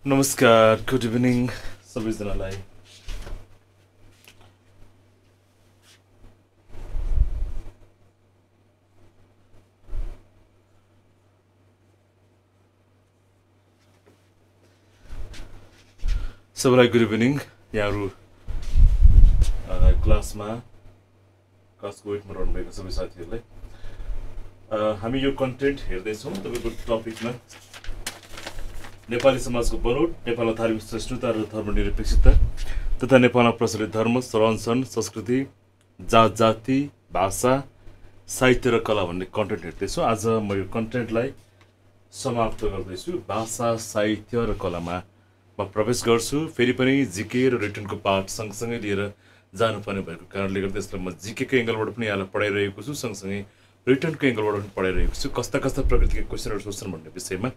नमस्कार, good evening सबैजनालाई। सबैलाई गुड इभिनिङ। यहाँहरू क्लासको वेटमा रहनुभएको सबै साथीहरूलाई हामी यो कन्टेन्ट हेर्दैछौँ। तपाईँको टपिकमा नेपाली समाजको बनोट, नेपालमा धार्मिक सहिष्णुता र धर्मनिरपेक्षता तथा नेपालमा प्रचलित धर्म, संरक्षण, संस्कृति, जाति, भाषा, साहित्य र कला भन्ने कन्टेन्ट हेर्दैछौँ। आज म यो कन्टेन्टलाई समाप्त गर्दैछु। भाषा, साहित्य र कलामा म प्रवेश गर्छु। फेरि पनि जिके र रिटनको पाठ सँगसँगै लिएर जानुपर्ने भएको कारणले गर्दा यसलाई म जिकेको एङ्गलबाट पनि यहाँलाई पढाइरहेको छु, सँगसँगै रिटनको एङ्गलबाट पनि पढाइरहेको छु। कस्ता कस्ता प्रकृतिका क्वेसनहरू सोध्छन् भन्ने विषयमा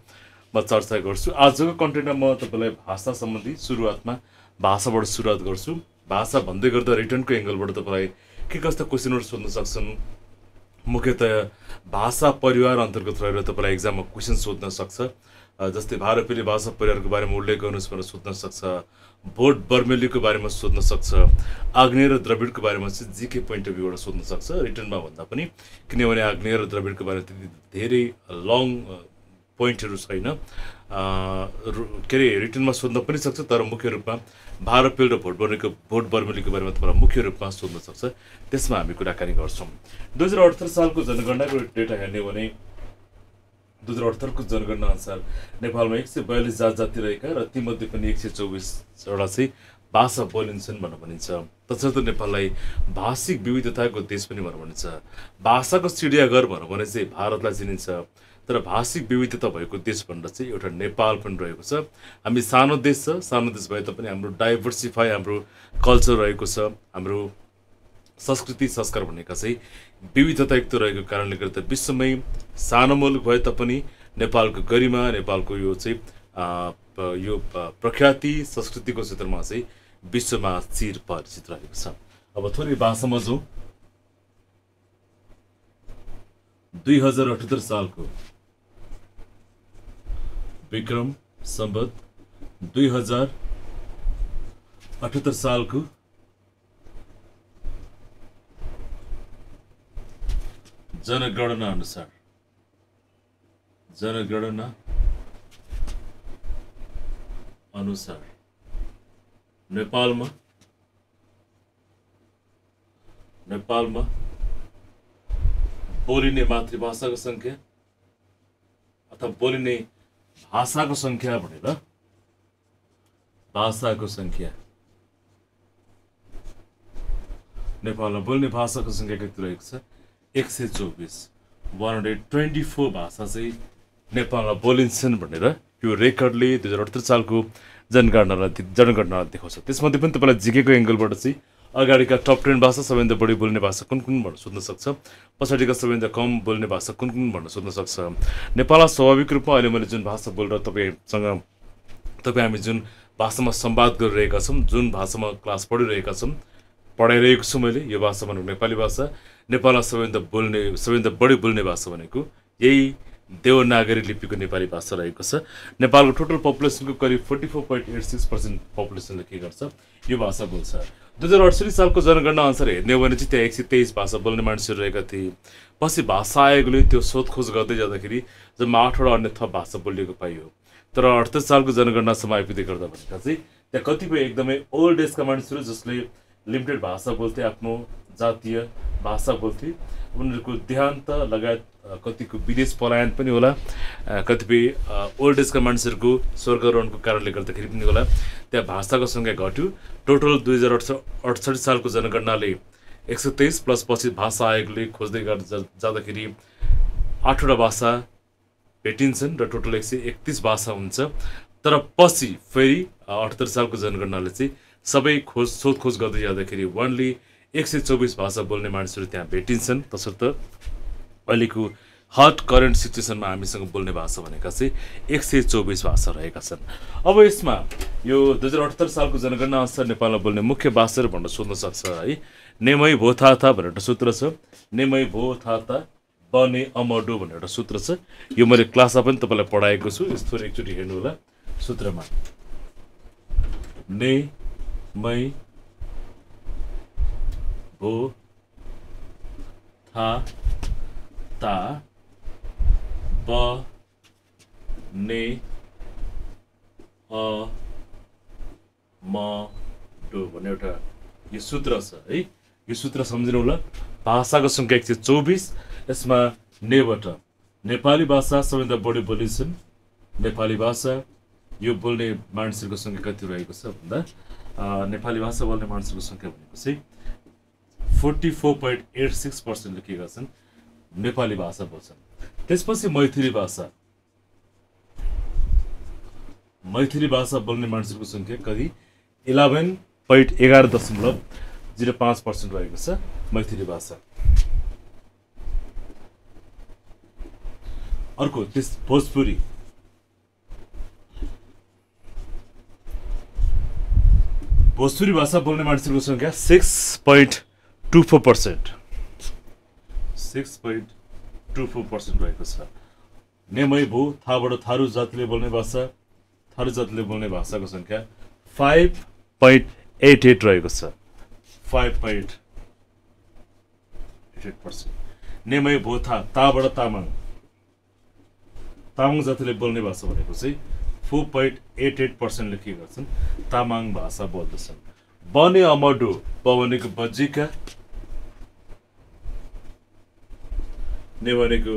म चर्चा गर्छु। आजको कन्टेन्टमा म तपाईँलाई भाषा सम्बन्धी सुरुवातमा भाषाबाट सुरुवात गर्छु। भाषा भन्दै गर्दा रिटनको एङ्गलबाट तपाईँलाई के कस्ता क्वेसनहरू सोध्न सक्छन्। मुख्यतया भाषा परिवार अन्तर्गत रहेर तपाईँलाई एक्जाममा क्वेसन सोध्न सक्छ। जस्तै भारतीय भाषा परिवारको बारेमा उल्लेख गर्नुहोस् भनेर सोध्न सक्छ। भोट बर्मेलीको बारेमा सोध्न सक्छ। आग्नेय र द्रविडको बारेमा चाहिँ जिके पोइन्ट अफ भ्यूबाट सोध्न सक्छ रिटनमा भन्दा पनि, किनभने आग्नेय र द्रविडको बारेमा त्यति धेरै लङ पोइन्टहरू छैन। के अरे रिटनमा सोध्न पनि सक्छ, तर मुख्य रूपमा भारतपेल र भोट बर्मेलीको बारेमा तपाईँलाई मुख्य रूपमा सोध्न सक्छ। त्यसमा हामी कुराकानी गर्छौँ। 2078 सालको जनगणनाको डेटा हेर्ने हो भने 2078 को जनगणना अनुसार नेपालमा 142 जाति रहेका र तीमध्ये पनि 124 वटा चाहिँ भाषा बोलिन्छन् भनेर भनिन्छ। तसर्थ नेपाललाई भाषिक विविधताको देश पनि भनेर भनिन्छ। भाषाको चिडियाघर भनेर भने चाहिँ भारतलाई चिनिन्छ, तर भाषिक विविधता भएको देश भनेर चाहिँ एउटा नेपाल पनि रहेको छ। हामी सानो देश छ, सानो देश भए तापनि हाम्रो डाइभर्सिफाई हाम्रो कल्चर रहेको छ। हाम्रो संस्कृति संस्कार भनेका चाहिँ विविधतायुक्त रहेको कारणले गर्दा विश्वमै सानो मुलुक भए तापनि नेपालको गरिमा, नेपालको यो चाहिँ यो प्रख्याति संस्कृतिको क्षेत्रमा चाहिँ विश्वमा चिर परिचित रहेको छ। अब थोरै भाषामा जाउँ। 2078 सालको विक्रम सम्वत 2078 सालको जनगणना अनुसार नेपालमा बोलिने मातृभाषाको संख्या अथवा बोलिने भाषाको संख्या भनेर नेपालमा बोल्ने भाषाको संख्या कति रहेको छ? 124 124 भाषा चाहिँ नेपालमा बोलिन्छन् भनेर यो रेकर्डले 2078 सालको जनगणना देखाउँछ। त्यसमध्ये पनि तपाईँलाई जिकेको एङ्गलबाट चाहिँ अगाडिका टप 10 भाषा सबैभन्दा बढी बोल्ने भाषा कुन कुन भनेर सोध्न सक्छ। पछाडिका सबैभन्दा कम बोल्ने भाषा कुन कुन भनेर सोध्न सक्छ। नेपालमा स्वाभाविक रूपमा अहिले मैले जुन भाषा बोलेर हामी जुन भाषामा संवाद गरिरहेका छौँ, जुन भाषामा क्लास पढाइरहेको छु मैले, यो भाषा भनेको नेपाली भाषा। नेपालमा सबैभन्दा बढी बोल्ने भाषा भनेको यही देवनागरी लिपिको नेपाली भाषा रहेको छ। नेपालको टोटल पपुलेसनको करिब 44.86% पपुलेसनले के गर्छ? यो भाषा बोल्छ। 2068 सालको जनगणना अनुसार हेर्ने हो भने चाहिँ त्यहाँ 123 भाषा बोल्ने मान्छेहरू रहेका थिए। पछि भाषा आयोगले त्यो सोधखोज गर्दै जाँदाखेरि जम्मा 8वटा अन्य थप भाषा बोलिएको पाइयो। तर 78 सालको जनगणनासम्म आइपुग्दै गर्दा भनेका चाहिँ त्यहाँ कतिपय एकदमै ओल्ड एजका मानिसहरू जसले लिमिटेड भाषा बोल्थे, आफ्नो जातीय भाषा बोल्थे, उनीहरूको देहान्त लगायत कतिको विदेश पलायन पनि होला, कतिपय ओल्ड एजका मानिसहरूको स्वर्गरोहणको कारणले गर्दाखेरि पनि होला त्यहाँ भाषाको सङ्ख्या घट्यो। टोटल 2068 सालको जनगणनाले 123 प्लस पछि भाषा आयोगले खोज्दै जाँदाखेरि 8वटा भाषा भेटिन्छन् र टोटल 131 भाषा हुन्छ। तर पछि फेरि 78 सालको जनगणनाले चाहिँ सबै सोधखोज गर्दै जाँदाखेरि ओन्ली 124 भाषा बोल्ने मानिसहरू त्यहाँ भेटिन्छन्। तसर्थ अहिलेको हट करेन्ट सिचुएसनमा हामीसँग बोल्ने भाषा भनेका चाहिँ 124 भाषा रहेका छन्। अब यसमा यो 2078 सालको जनगणना अनुसार नेपालमा बोल्ने मुख्य भाषाहरू भनेर सोध्न सक्छ है। नेमै भो थाता भनेर एउटा सूत्र छ। नेमै भो थाता बने अमडो भनेर एउटा सूत्र छ। यो मैले क्लासमा पनि तपाईँलाई पढाएको छु। यस्तो एकचोटि हेर्नु होला सूत्रमा। ने मै भो था ता ब ने अ म डो भन्ने एउटा यो सूत्र छ है। यो सूत्र सम्झिनु होला। भाषाको संख्या 124। यसमा नेबाट नेपाली भाषा सबैभन्दा बढी बोलिन्छन्। नेपाली भाषा यो बोल्ने मानिसहरूको संख्या कति रहेको छ भन्दा नेपाली भाषा बोल्ने मानिसहरूको संख्या भनेको चाहिँ 44.86% लेखेका छन् नेपाली भाषा बोल्छन्। त्यसपछि मैथिली भाषा बोल्ने मानिसहरूको संख्या कति 11.11.05% रहेको छ मैथिली भाषा। अर्को त्यस भोजपुरी भाषा बोल्ने मानिसहरूको संख्या 6.24%। 6.24% रहेको छ। नेमै भो थाबाट थारू जातिले बोल्ने भाषाको संख्या 5.88 रहेको छ। 5.88%। नेमै भो ताबाट तामाङ जातिले बोल्ने भाषा भनेको चाहिँ 4.88% लेखिएका छन्। तामाङ भाषा बोल्दछन्। बने अमडो ब भनेको बज्जिका, ने भनेको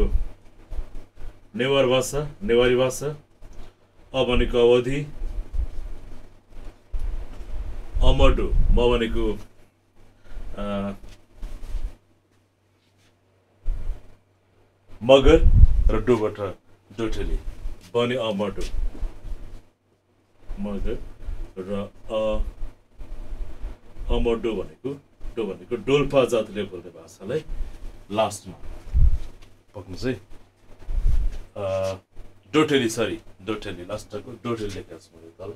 नेवारी भाषा, अ भनेको अवधि, अमडो म भनेको मगर र डोबाट डोटेली। बने अमडो मगर र अमडो भनेको डोल्पा जातिले बोल्ने भाषालाई लास्टमा पक्नु चाहिँ डोटेली लास्टको डोटेली लेखेको छु मैले तल।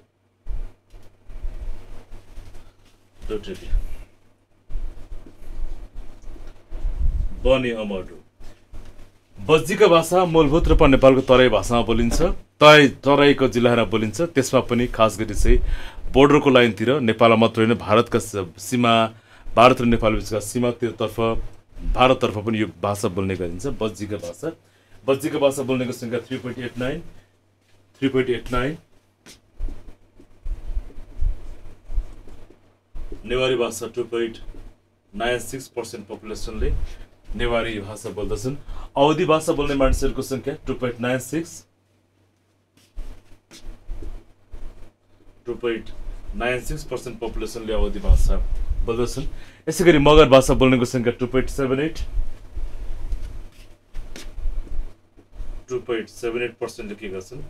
डोटेली बने अमडो बज्जीका भाषा मूलभूत रूपमा नेपालको तराई भाषामा बोलिन्छ। तराईको जिल्लामा बोलिन्छ। त्यसमा पनि खास गरी चाहिँ बोर्डरको लाइनतिर नेपालमा मात्र होइन भारतका सीमा भारत र नेपाल बिचका सीमातिरतर्फ भारततर्फ पनि यो भाषा बोल्ने गरिन्छ। बज्जीका भाषा बोल्नेको संख्या 3.89। नेवारी भाषा 2.96% पपुलेसनले नेवारी भाषा बोल्दछन्। अवधी भाषा बोल्ने मानिसहरूको संख्या 2.96% पपुलेसनले अवधी भाषा बोल्दछन्। यसैगरी मगर भाषा बोल्नेको संख्या 2.78% लेखेका छन्।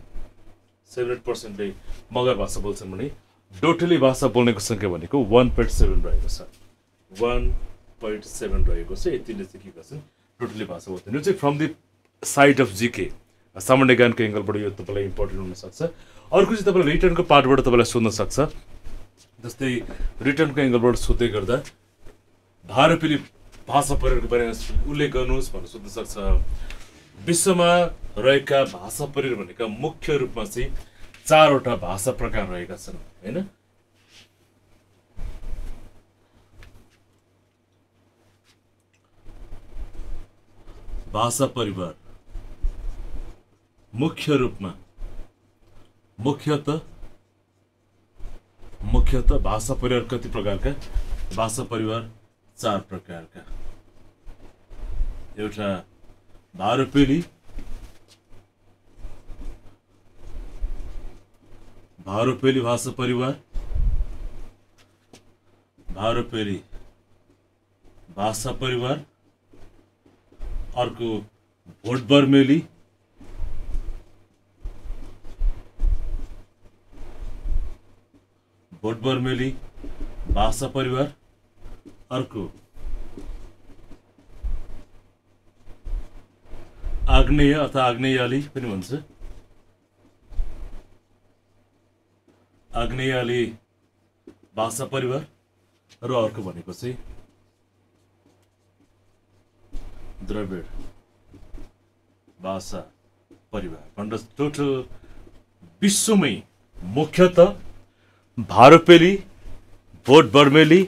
78%ले मगर भाषा बोल्छन् भने डोटेली भाषा बोल्नेको संख्या भनेको 1.7 रहेको छ। 1.7 रहेको छ। यतिले लेखेका छन् डोटेली भाषा बोल्छन्। यो चाहिँ from the side of GK सामान्य ज्ञानको एङ्गलबाट यो तपाईँलाई इम्पोर्टेन्ट हुनसक्छ। अर्को चाहिँ तपाईँलाई रिटर्नको पार्टबाट तपाईँलाई सोध्न सक्छ। जस्तै रिटर्नको एङ्गलबाट सोध्दै गर्दा भारतीय भाषा परिवारको बारेमा उल्लेख गर्नुहोस् भनेर सोध्न सक्छ। विश्वमा रहेका भाषा परिवार भनेका मुख्य रूपमा चाहिँ 4वटा भाषा प्रकार रहेका छन् हैन। भाषा परिवार मुख्य रूपमा मुख्यतः भाषा परिवार कति प्रकारका? भाषा परिवार 4 प्रकारका। एउटा भारोपेली भाषा परिवार, भारोपेली भाषा परिवार। अर्को भोटबर्मेली भाषा परिवार। अर्को आग्नेय अथवा आग्नेयाली पनि भन्छ। आग्नेयाली भाषा परिवार र अर्को भनेको चाहिँ द्रविड भाषा परिवार। भन्दा टोटल विश्वमै मुख्यतः भारोपेली, भोट बर्मेली,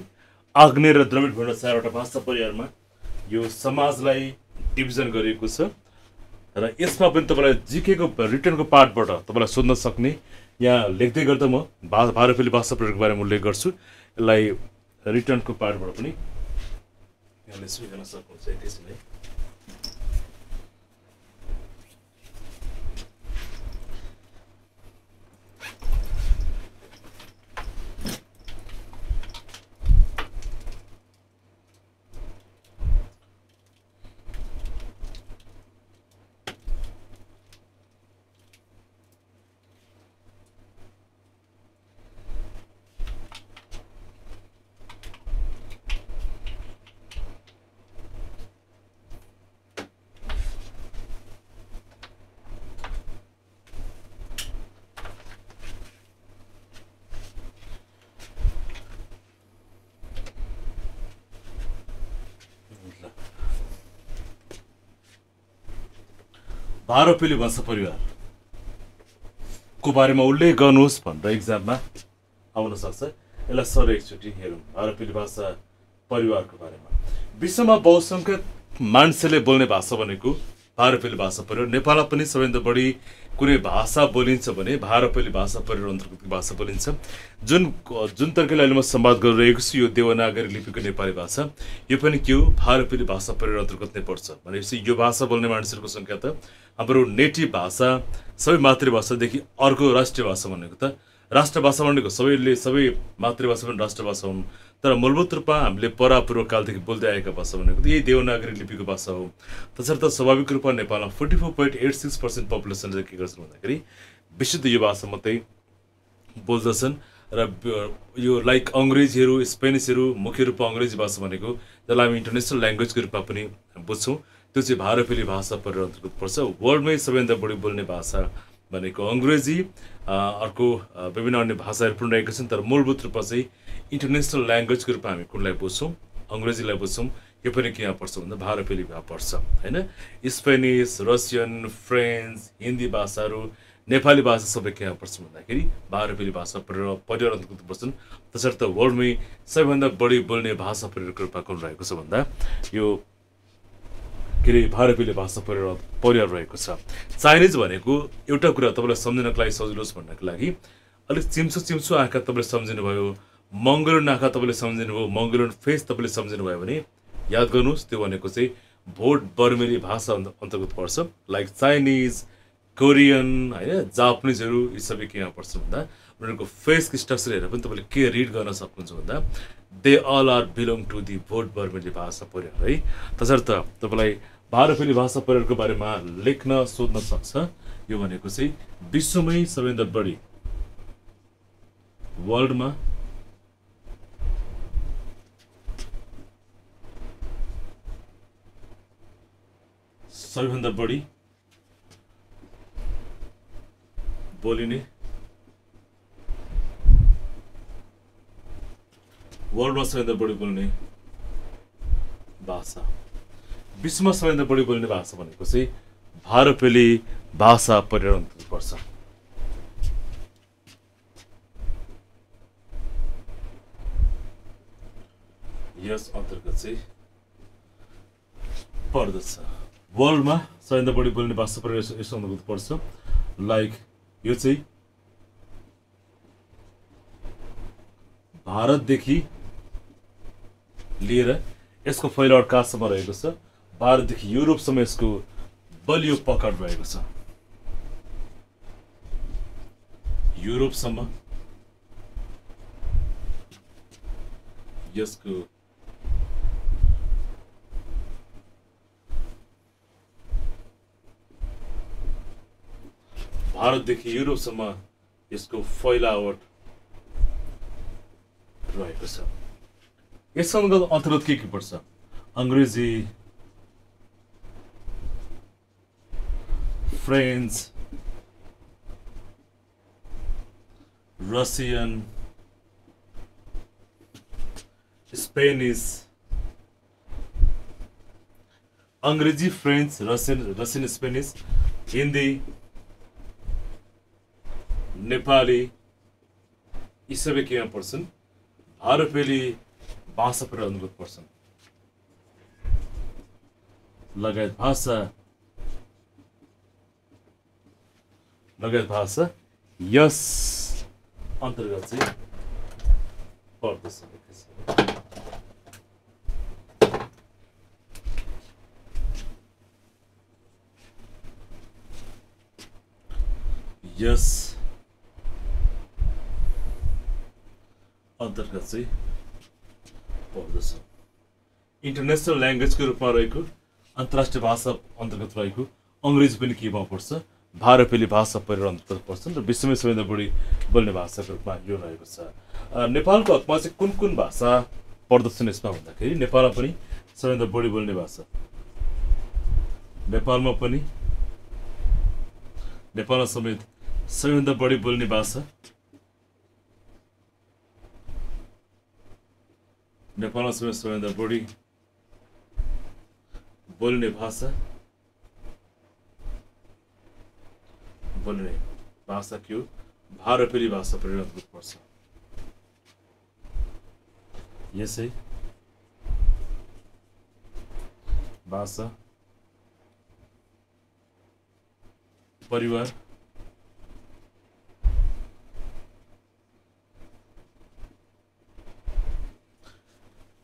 आग्नेय र द्रविड भन्ने चारवटा भाषा परिवारमा यो समाजलाई डिभिजन गरिएको छ र यसमा पनि तपाईँलाई जिकेको रिटर्नको पार्टबाट तपाईँलाई सोध्न सक्ने यहाँ लेख्दै गर्दा म भारोपेली भाषा परिवारको बारेमा उल्लेख गर्छु। यसलाई रिटर्नको पार्टबाट पनि यहाँले सुन्न सक्नुहुन्छ एकैछिन है। भारोपेली भाषा परिवारको बारेमा उल्लेख गर्नुहोस् भनेर इक्जाममा आउन सक्छ। यसलाई सर एकचोटि हेरौँ भारोपेली भाषा परिवारको बारेमा। विश्वमा बहुसङ्ख्यक मान्छेले बोल्ने भाषा भनेको भारोपेली भाषा परिवार। नेपालमा पनि सबैभन्दा बढी कुनै भाषा बोलिन्छ भने भारोपेली भाषा परिवार अन्तर्गतको भाषा बोलिन्छ। जुन तरिकाले अहिले म संवाद गरिरहेको छु यो देवनागरी लिपिको नेपाली भाषा, यो पनि के हो भारोपेली भाषा परिवार अन्तर्गत नै पर्छ। भनेपछि यो भाषा बोल्ने मानिसहरूको सङ्ख्या त हाम्रो नेटिभ भाषा सबै मातृभाषादेखि अर्को राष्ट्रिय भाषा भनेको त राष्ट्रभाषा भनेको सबै मातृभाषा पनि राष्ट्रभाषा हुन्, तर मूलभूत रूपमा हामीले परापूर्व कालदेखि बोल्दै आएका भाषा भनेको त यही देवनागरी लिपिको भाषा हो। तसर्थ स्वाभाविक रूपमा नेपालमा 44.86% पपुलेसनले के गर्छन् भन्दाखेरि विशुद्ध यो भाषा मात्रै बोल्दछन् र यो लाइक अङ्ग्रेजीहरू स्पेनिसहरू मुख्य रूपमा अङ्ग्रेजी भाषा भनेको जसलाई हामी इन्टरनेसनल ल्याङ्ग्वेजको रूपमा पनि बुझ्छौँ त्यो चाहिँ भारोपेली भाषा परिवार अन्तर्गत पर्छ। वर्ल्डमै सबैभन्दा बढी बोल्ने भाषा भनेको अङ्ग्रेजी, अर्को विभिन्न अन्य भाषाहरू पनि रहेका छन्, तर मूलभूत रूपमा चाहिँ इन्टरनेसनल ल्याङ्ग्वेजको रूपमा हामी कुनलाई बुझ्छौँ अङ्ग्रेजीलाई बुझ्छौँ। यो पनि कहाँ पर्छ भन्दा भारोपेली पर्छ होइन। स्पेनिस, रसियन, फ्रेन्च, हिन्दी भाषाहरू, नेपाली भाषा सबै कहाँ पर्छ भन्दाखेरि भारोपेली भाषा परिवार अन्तर्गत पर्छन्। तसर्थ वर्ल्डमै सबैभन्दा बढी बोल्ने भाषा परिवारको रूपमा कुन रहेको छ भन्दा यो के अरे भारोपेली भाषा परिवार रहेको छ। चाइनिज भनेको एउटा कुरा तपाईँलाई सम्झिनको लागि सजिलो होस् भन्नको लागि अलिक चिम्सो आँखा तपाईँले सम्झिनुभयो, मङ्गोलियन आँखा तपाईँले सम्झिनुभयो, मङ्गोलियन फेस तपाईँले सम्झिनुभयो भने याद गर्नुहोस् त्यो भनेको चाहिँ भोट बर्मेली भाषा अन्तर्गत पर्छ। लाइक चाइनिज, कोरियन होइन, जापानिजहरू यी सबै केमा पर्छ भन्दा उनीहरूको फेस स्ट्रक्चर हेरेर पनि तपाईँले के रिड गर्न सक्नुहुन्छ भन्दा they all are belong to the भोट बर्मेली भाषा परिवार है। तसर्थ तपाईँलाई भारोपेली भाषा परिवारको बारेमा लेख्न सोध्न सक्छ। यो भनेको चाहिँ विश्वमै सबैभन्दा बढी वर्ल्डमा सबैभन्दा बढी बोलिने वर्ल्डमा सबैभन्दा बढी बोल्ने भाषा, विश्वमा सबैभन्दा बढी बोल्ने भाषा भनेको चाहिँ भारोपेली भाषा परिवार अन्तर्गत पर्छ। यस अन्तर्गत चाहिँ पर्दछ। वर्ल्डमा सबैभन्दा बढी बोल्ने भाषा परिवार यस अन्तर्गत पर्छ। लाइक यो चाहिँ भारतदेखि लिएर यसको फैलावट कहाँसम्म रहेको छ, भारतदेखि युरोपसम्म यसको बलियो पकड रहेको छ। युरोपसम्म यसको भारतदेखि युरोपसम्म यसको फैलावट रहेको छ। यससँग अन्तर्गत के पर्छ? अङ्ग्रेजी, फ्रेन्च, रसियन, स्पेनिस, अङ्ग्रेजी, French, Russian, Spanish, Hindi, Nepali, यी सबै केमा पर्छन् भारोपेली भाषा पर अनुगत पर्छन् लगायत भाषा यस अन्तर्गत चाहिँ पर्दछ यस अन्तर्गत चाहिँ पर्दछ इन्टरनेसनल ल्याङ्ग्वेजको रूपमा रहेको अन्तर्राष्ट्रिय भाषा अन्तर्गत रहेको अङ्ग्रेजी पनि केमा पर्छ भारोपेली भाषा परिवार अन्तर्गत पर्छन् र विश्वमै सबैभन्दा बढी बोल्ने भाषाको रूपमा यो रहेको छ नेपालको हकमा चाहिँ कुन कुन भाषा पर्दछन् यसमा भन्दाखेरि नेपालमा पनि सबैभन्दा बढी बोल्ने भाषा नेपालमा समेत सबैभन्दा बढी बोल्ने भाषा नेपालमा समेत सबैभन्दा बढी बोल्ने भाषा के हो भारोपेली भाषा परिणत पर्छ यसै भाषा परिवार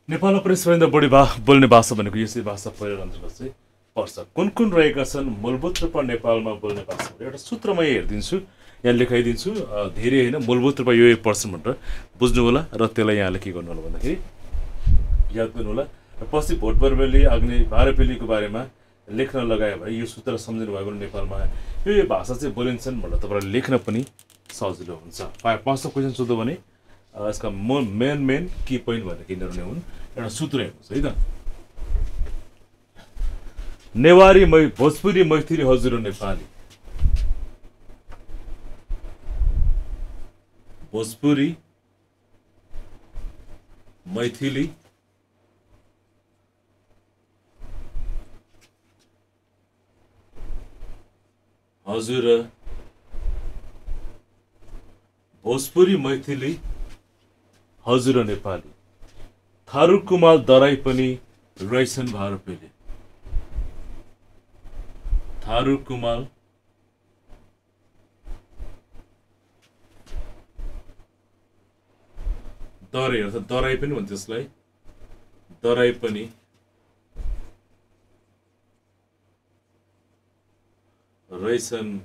नेपालमा पनि सबैभन्दा बढी बोल्ने भाषा भनेको यसै भाषा परिवार अन्तर्गत चाहिँ पर्छ कुन रहेका छन् मूलभूत रूपमा नेपालमा बोल्ने भाषा एउटा सूत्र म हेरिदिन्छु यहाँ लेखाइदिन्छु धेरै होइन मूलभूत रूपमा यो पर्छन् भनेर बुझ्नु होला र त्यसलाई यहाँले के गर्नु होला भन्दाखेरि याद गर्नु होला र पछि भोटबर्मेली अग्नि भारोपेलीको बारेमा लेख्न लगायो भने यो सूत्र सम्झिनु भयो भने नेपालमा यो भाषा चाहिँ बोलिन्छन् भनेर तपाईँलाई लेख्न पनि सजिलो हुन्छ 500 क्वेसन सोध्यो भने यसका मेन की पोइन्ट भनेर किनहरू हुन् एउटा सूत्र हुन्छ है त नेवारी भोजपुरी मैथिली हजुर नेपाली भोजपुरी मैथिली हजुर भोजपुरी मैथिली हजुर नेपाली थारू कुमाल दराई पनि रहेछन् भारोपेली थारू कुमाल दराई अर्थात् दराई पनि भन्छ त्यसलाई दराई पनि रहेछन्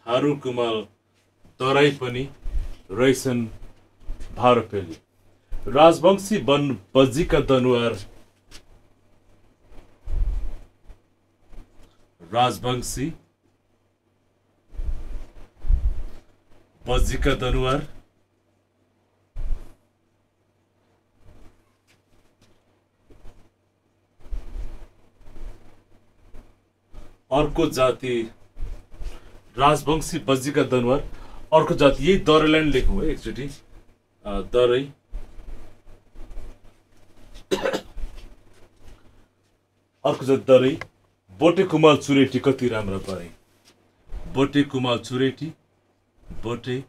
थारू कुमाल दराई पनि रहेछन् भारोपेली राजवंशी बज्जीका दनुवार राजवंशी बज्जीका दनुवार अर्को जाति राजवंशी बज्जीका दनुवार अर्को जाति यही दराईलाई लेखौँ है एकचोटि दराई अर्को जाति दराई बोटे कुमाल चुरेटी कति राम्रो परे बोटे कुमाल चुरेटी बोटे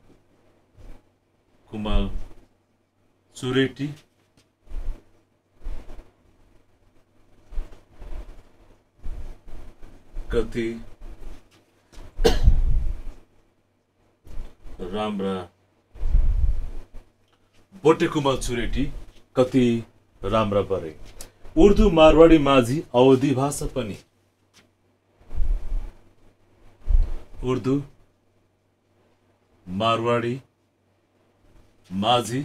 कुमाल चुरेटी कति राम्रा बोटे कुमाल चुरेटी कति राम्रा परे उर्दू मारवाडी माझी अवधी भाषा पनि उर्दू मारवाडी माझी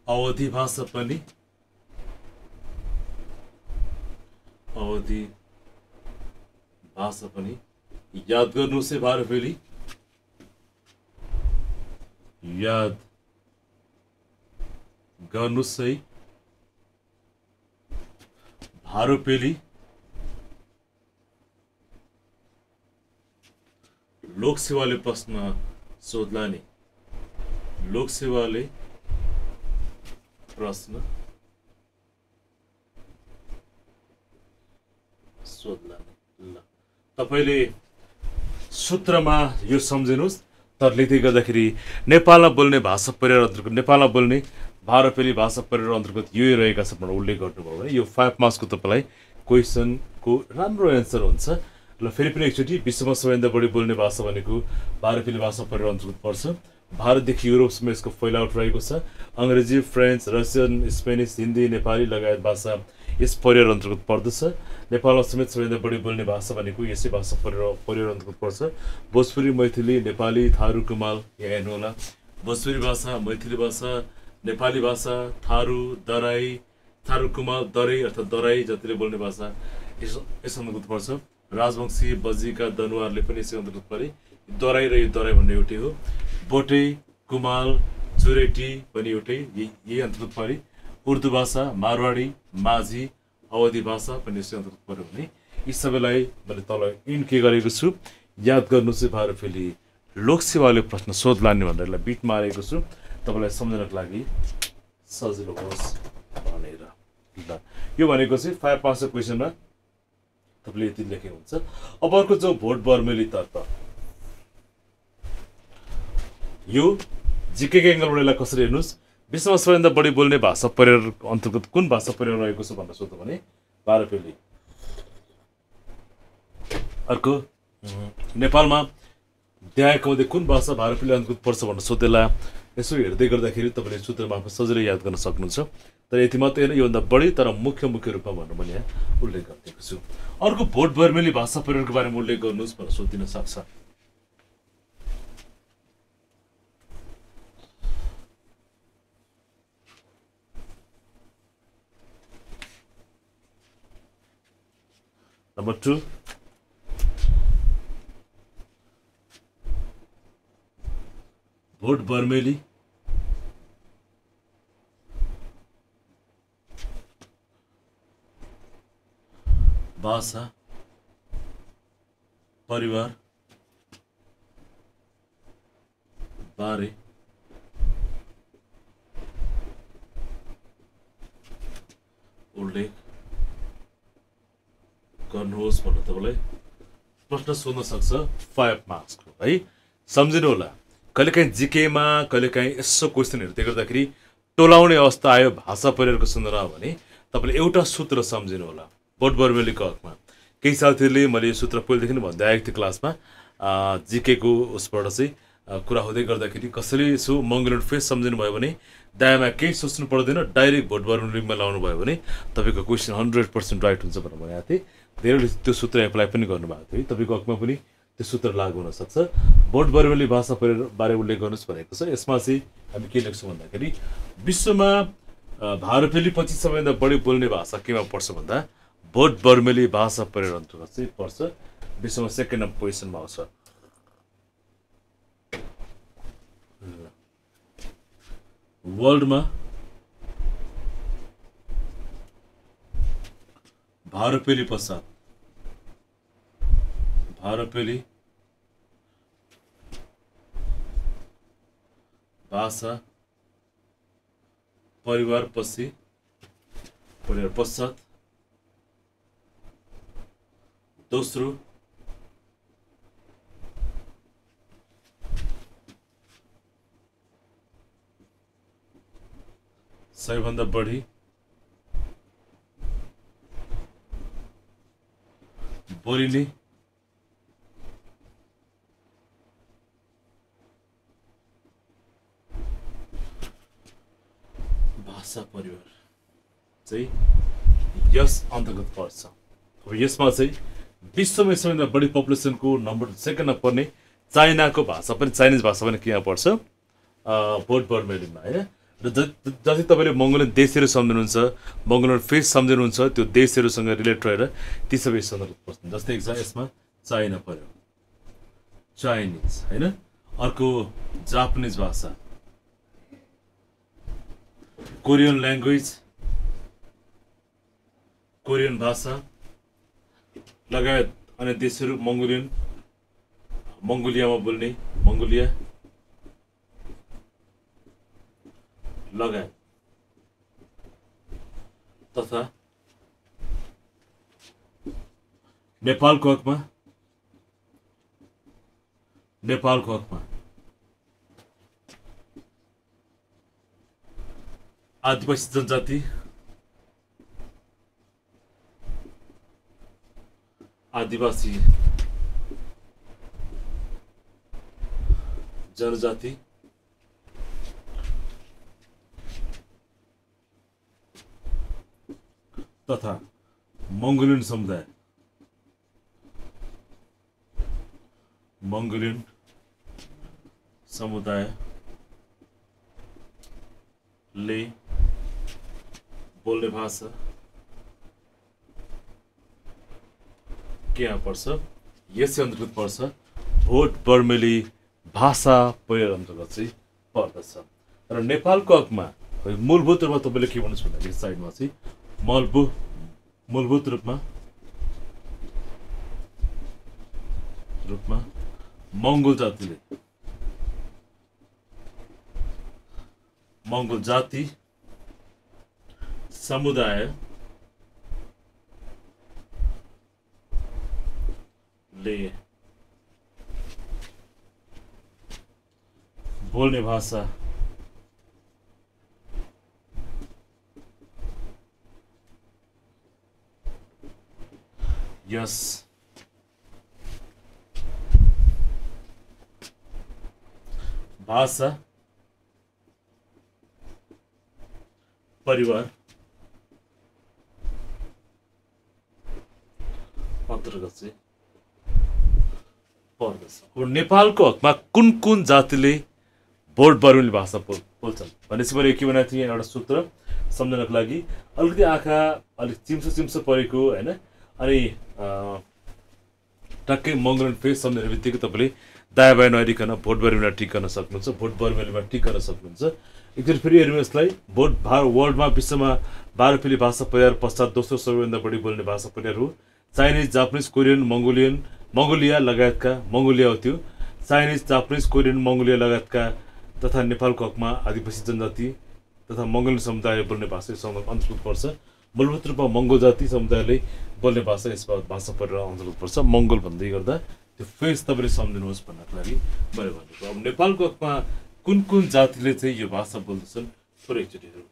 अवधी भाषा पनि अवधी भाषा पनि याद गर्नुहोस् है भारोपेली याद गर्नुहोस् है भारोपेली लोकसेवाले प्रश्न सोध्ला नि लोकसेवाले प्रश्न सोध्ला नि ल तपाईले सूत्रमा यो सम्झिनुस् तर लेख्दै गर्दाखेरि नेपालमा बोल्ने भाषा परिवार अन्तर्गत नेपालमा बोल्ने भारपेली भाषा परिवार अन्तर्गत यो रहेका छन् भनेर उल्लेख गर्नुभयो भने यो 5 मार्क्सको तपाईलाई क्वेसनको राम्रो एन्सर हुन्छ। ल फेरि पनि एकचोटि विश्वमा सबैभन्दा बढी बोल्ने भाषा भनेको भारपेली भाषा परिवार अन्तर्गत पर्छ। भारतदेखि युरोपसम्म यसको फैलावट रहेको छ। अङ्ग्रेजी, French, Russian, Spanish, Hindi, Nepali लगायत भाषा यस परिवार अन्तर्गत पर्दछ। नेपालमा समेत सबैभन्दा बढी बोल्ने भाषा भनेको यसै भाषा परिवार अन्तर्गत पर्छ। भोजपुरी, मैथिली, नेपाली, थारू, कुमाल यहाँ हेर्नु होला। भोजपुरी भाषा, मैथिली भाषा, नेपाली भाषा, थारू, दराई, थारू, कुमाल, दराई अर्थात् दराई जतिले बोल्ने भाषा यस अन्तर्गत पर्छ। राजवंशी, बजिका, दनुवारले पनि यसै अन्तर्गत परे। दराई र यो दराई भन्ने एउटै हो। बोटे, कुमाल, चुरेटी पनि एउटै यही अन्तर्गत परे। उर्दू भाषा, मारवाडी, माझी, अवधी भाषा पनि यसै अन्तर्गत पर्यो भने यी सबैलाई मैले तल इन के गरेको छु याद गर्नु चाहिँ भारपेली लोकसेवाले प्रश्न सोध लाने भनेर यसलाई बिट मारेको छु तपाईलाई सम्झनको लागि सजिलो होस् भनेर। ल यो भनेको चाहिँ 5 मार्क्सको क्वेशनमा तपाईले यति लेखे हुन्छ। अब अर्को जो भोट बर्मेली तर्फ यो जीके को एंगलबाट यसलाई कसरी हेर्नुस् विश्वमा सबैभन्दा बढी बोल्ने भाषा परिवार अन्तर्गत कुन भाषा परिवार रहेको छ भनेर सोध्यो भने भारपेली। अर्को नेपालमा देहायको कुन भाषा भारपेली अन्तर्गत पर्छ भनेर सोधेला यसो हेर्दै गर्दाखेरि तपाईले सूत्र मार्फत सजिलै याद गर्न सक्नुहुन्छ। तर यति मात्रै होइन योभन्दा बढी तर मुख्य रूपमा भनेर मैले यहाँ उल्लेख गरिदिएको छु। अर्को भोट बर्मेली भाषा परिवारको बारेमा उल्लेख गर्नुहोस् भनेर सोधिन सक्छ। नंबर 2 भोट बर्मेली भाषा परिवार बारे उल्लेख गर्नुहोस् भनेर तपाईलाई प्रश्न सोध्न सक्छ 5 मार्क्सको है। सम्झिनु होला कहिलेकाहीँ जीकेमा कहिलेकाहीँ यसो क्वेसन हेर्दै गर्दाखेरि टोलाउने अवस्था आयो भाषा परिवारको सन्दर्भमा भने तपाईले एउटा सूत्र सम्झिनु होला। भोट बर्मेलीको हकमा केही साथीहरूले मैले यो सूत्र पहिलेदेखि नै भन्दै आएको थिएँ क्लासमा जीके को उसबाट चाहिँ कुरा हुँदै गर्दाखेरि कसैले यसो मङ्गोलियन फेस सम्झिनु भयो भने दायाँमा केही सोच्नु पर्दैन डाइरेक्ट भोट बर्मेलीमा लाउनु भयो भने तपाईको क्वेसन 100% राइट हुन्छ भनेर भनेको थिएँ। धेरैले त्यो सूत्र एप्लाई पनि गर्नुभएको थियो। तपाईको हकमा पनि त्यो सूत्र लागू हुन सक्छ। भोट बर्मेली भाषा परिवार बारे उल्लेख गर्नुहोस् भनेको छ। यसमा चाहिँ हामी के लेख्छौँ भन्दाखेरि विश्वमा भारपेली पछि सबैभन्दा बढी बोल्ने भाषा केमा पर्छ भन्दा भोट बर्मेली भाषा परिवार अन्तर्गत चाहिँ पर्छ। विश्वमा सेकेन्ड पोजिसनमा आउँछ। वर्ल्डमा भारपेली पश्चात भारपेली भाषा परिवार पश्चात दोस्रो सबैभन्दा बढी बोलिने भाषा परिवार चाहिँ यस अन्तर्गत पर्छ। अब यसमा चाहिँ विश्वमै सबैभन्दा बढी पपुलेसनको नम्बर सेकेन्डमा पर्ने चाइनाको भाषा पनि चाइनिज भाषा पनि के यहाँ पर्छ भोट बर्मेलीमा हैन। र जति तपाईले मङ्गोलियन देशहरू सम्झिनुहुन्छ मङ्गोलियन फेस सम्झिनुहुन्छ त्यो देशहरूसँग रिलेट रहेर ती सबै सन्दर्भ पर्छन्। जस्तै यसमा चाइना पर्यो चाइनिज हैन। अर्को जापानिज भाषा कोरियन ल्याङ्ग्वेज कोरियन भाषा लगायत अन्य देशहरू मङ्गोलियामा बोल्ने मङ्गोलिया लगायत तथा नेपालको हकमा नेपालको हकमा आदिवासी जनजाति आदिवासी जनजाति तथा मंगोलियन समुदाय ले बोल्ने भाषा के यहाँ पर्छ यसै अन्तर्गत पर्छ भोट बर्मेली भाषा परिवार अन्तर्गत चाहिँ पर्दछ र नेपालको हकमा मूलभूत रूपमा तपाईँले के भन्नुहुन्छ भन्दाखेरि साइडमा चाहिँ मूलभूत रूपमा मंगोल जाति समुदाय ले बोल्ने भाषा यस भाषा परिवार अन्तर्गत चाहिँ पर्दछ। अब नेपालको हकमा कुन कुन जातिले भोट बर्मेली भाषा बोल्छन् भनेपछि मैले के भनेको थिएँ एउटा सूत्र सम्झनको लागि अलिकति आँखा अलिक चिम्सो परेको हैन अनि टक्कै मंगोलियन फेस सम्झने बित्तिकै तपाईँले दायाँ बायाँ नहेरिकन भोट बर्मेलीमा टिक गर्न सक्नुहुन्छ भोट बर्मेलीमा टिक गर्न सक्नुहुन्छ। एकचोटि फेरि हेरौँ यसलाई भोट वर्ल्डमा विश्वमा 12 पिली भाषा परिवार पश्चात दोस्रो सबैभन्दा बढी बोल्ने भाषा परिवार हो। चाइनिज जापानिज कोरियन मंगोलिया लगायतका मंगोलिया हो त्यो चाइनिज जापानिज कोरियन मंगोलिया लगायतका तथा नेपालको हकमा आदिवासी जनजाति तथा मंगोलियन समुदायले बोल्ने भाषा अन्तर्गत पर्छ। मूलभूत रूपमा मंगोल जाति समुदायले बोल्ने भाषा यसमा भाषा परिवार अन्तर्गत पर्छ। मंगोल भन्दै गर्दा त्यो फेस तपाईँले सम्झिनुहोस् भन्नको लागि मैले भनेको। अब नेपालको हकमा कुन कुन जातिले चाहिँ यो भाषा बोल्दछन् थोरै एकचोटि हेरौँ।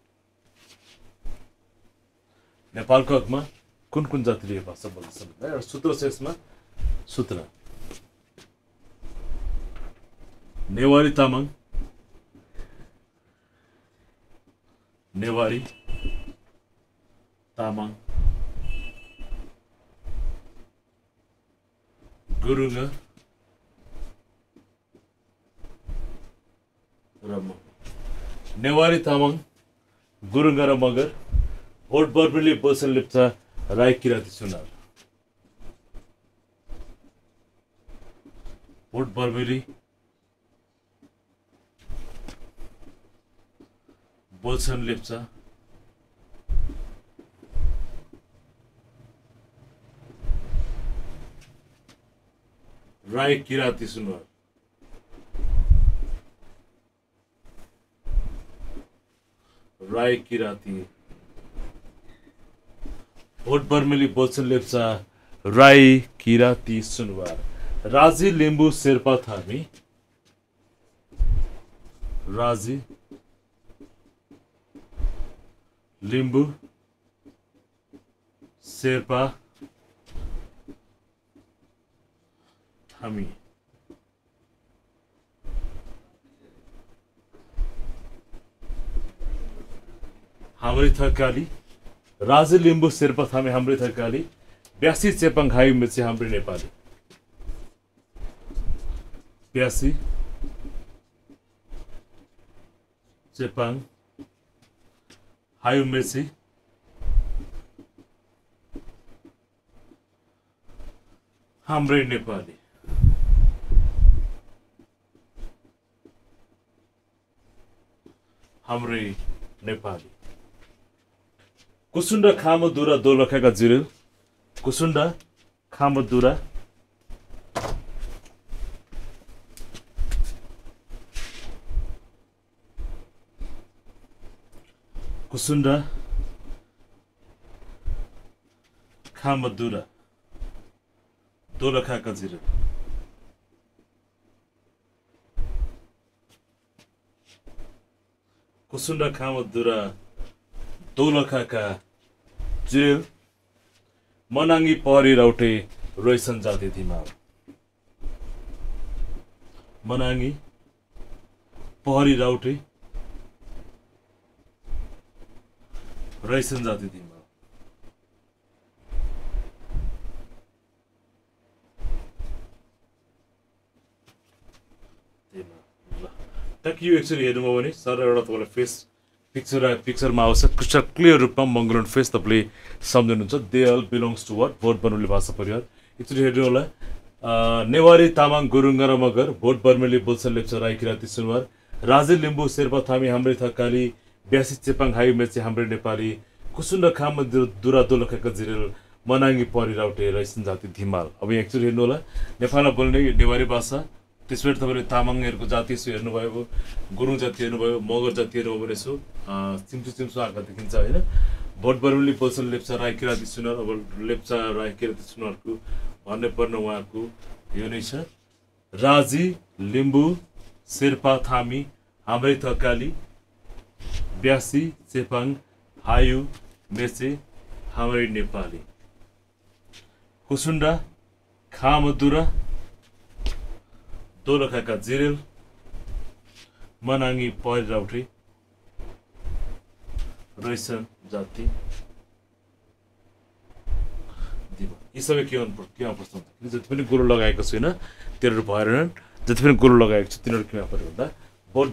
नेपालको हकमा कुन कुन जातिले यो भाषा बोल्दछन् एउटा सूत्र छ यसमा सूत्र नेवारी तामाङ गुरुङ र नेवारी तामाङ गुरुङ र मगर भोट बर्मेली बोल्छन् लेप्चा राई किराँती सुनार भोट बर्मेली बोल्छन् लेप्चा राई किराँती सुनवार राई किराँती भोट बर्मेली बोल्छन् लेप्चा राई किराँती सुनवार राजी लिम्बू शेर्पा थामी राजी लिम्बू शेर्पा थामी हाम्रै थकाली राजी लिम्बू शेर्पा थामी हाम्रै थकाली ब्यासी चेपाङ हाई मेची हाम्रै नेपाली ब्यासी चेपाङ हाई मेची हाम्रै नेपाली हाम्रै नेपाली कुसुन्डा खामदुरा दोलखाका जिरेल कुसुन्डा खामदुरा कुसुन्डा खामदुरा दोलखाका जिरेल कुसुन्डा खामदुरा दोलखाका जिरेल मनाङ्गी पहरी राउटे रोइसन जाति धिमाल मनाङ्गी पहरी राउटे रोइसन जाति धिमाल ताकि यो एक्चुअली हेर्नुभयो भने सर एउटा तपाईँलाई फेस पिक्चरमा आउँछ क्रिस्टल क्लियर रूपमा मङ्गोलियन फेस तपाईँले सम्झिनुहुन्छ they all belongs to what भोट बर्मेली भाषा परिवार एक्चुअली हेर्नु होला नेवारी तामाङ गुरुङ र मगर भोट बर्मेली बोल्छन् लेप्चा राई किराँती सुनवार राजे लिम्बू शेर्पा थामी हाम्रै थकाली ब्यासी चेपाङ हाई मेचे हाम्रै नेपाली कुसुन्ड खाम दुरा दोलखाका जिरेल मनाङ्गी परी राउटे रैसन जाति धिमाल अब यहाँ एक्चुअली हेर्नु होला नेपालमा बोल्ने नेवारी भाषा त्यसबाट तपाईँले तामाङहरूको जाति यसो हेर्नुभयो गुरुङ जाति हेर्नुभयो मगर जाति हेर्नुभयो भने यसो चिम्सो आँखा देखिन्छ होइन भोट बर्मेली बोल्छन् लेप्चा राई किराँती सुनवार अब लेप्चा राई किराँती सुनवारको भन्ने पर्ने उहाँको यो नै छ राजी लिम्बू शेर्पा थामी हाम्रै थकाली ब्यासी चेपाङ हायु मेचे हाम्रै नेपाली कुसुन्डा खामदुरा दोलखाका जिरेल मनाङ्गी पहरी राउटे रैसन जाति यी सबै केमा पर्छ भन्दाखेरि जति पनि गोलो लगाएको छैन तिनीहरू भएनन् जति पनि गोलो लगाएको छ तिनीहरू केमा पर्यो भन्दा भोट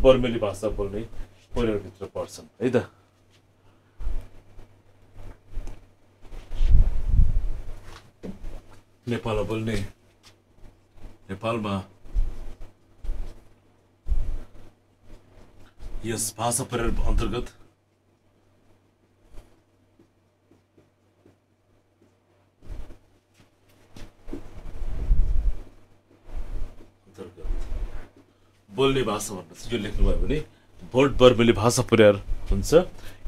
बर्मेली भाषा बोल्ने परिवारभित्र पर्छन् है त नेपालमा यस भाषा परिवार अन्तर्गत बोल्ने भाषा भनेर यो लेख्नुभयो भने भोट बर्मेली भाषा परिवार हुन्छ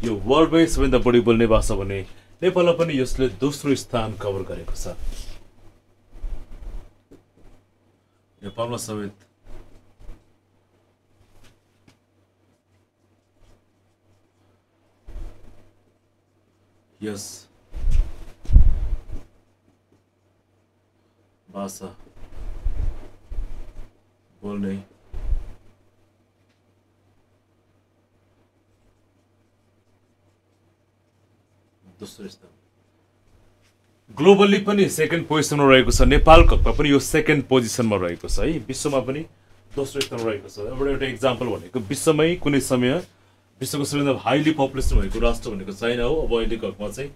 यो वर्ल्डमै सबैभन्दा बढी बोल्ने भाषा भने नेपालमा पनि यसले दोस्रो स्थान कभर गरेको छ नेपालमा समेत यस भाषा बोल्ने दोस्रो स्थान ग्लोबली पनि सेकेन्ड पोजिसनमा रहेको छ नेपालको हकमा पनि यो सेकेन्ड पोजिसनमा रहेको छ है विश्वमा पनि दोस्रो स्थानमा रहेको छ एउटा इक्जाम्पल भनेको विश्वमै कुनै समय विश्वको सबैभन्दा हाइली पपुलेसन भएको राष्ट्र भनेको चाइना हो अब अहिलेको हकमा चाहिँ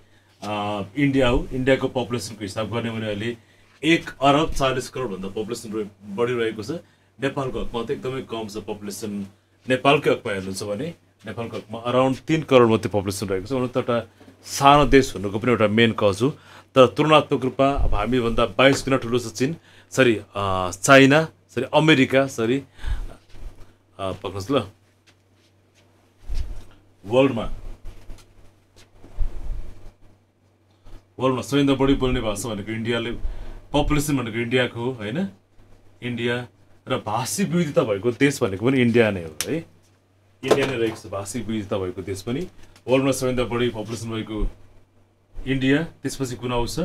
इन्डिया हो इन्डियाको पपुलेसनको हिसाब गर्ने भने अहिले 1 अरब 40 करोडभन्दा पपुलेसन बढिरहेको छ नेपालको हकमा त एकदमै कम छ पपुलेसन नेपालकै हकमा हेर्नुहुन्छ भने नेपालको हकमा अराउन्ड 3 करोड मात्रै पपुलेसन रहेको छ हुन त एउटा सानो देश हुनुको पनि एउटा मेन कज हो तर तुलनात्मक रूपमा अब हामीभन्दा 22 गुणा ठुलो छ चीन चाइना अमेरिका पक्नुहोस् ल वर्ल्डमा सबैभन्दा बढी बोल्ने भाषा भनेको इन्डियाले पपुलेसन भनेको इन्डियाको हो होइन इन्डिया र भाषिक विविधता भएको देश भनेको पनि इन्डिया नै हो है इन्डिया नै रहेको छ भाषिक विविधता भएको देश पनि वर्ल्डमा सबैभन्दा बढी पपुलेसन भएको इन्डिया त्यसपछि कुन आउँछ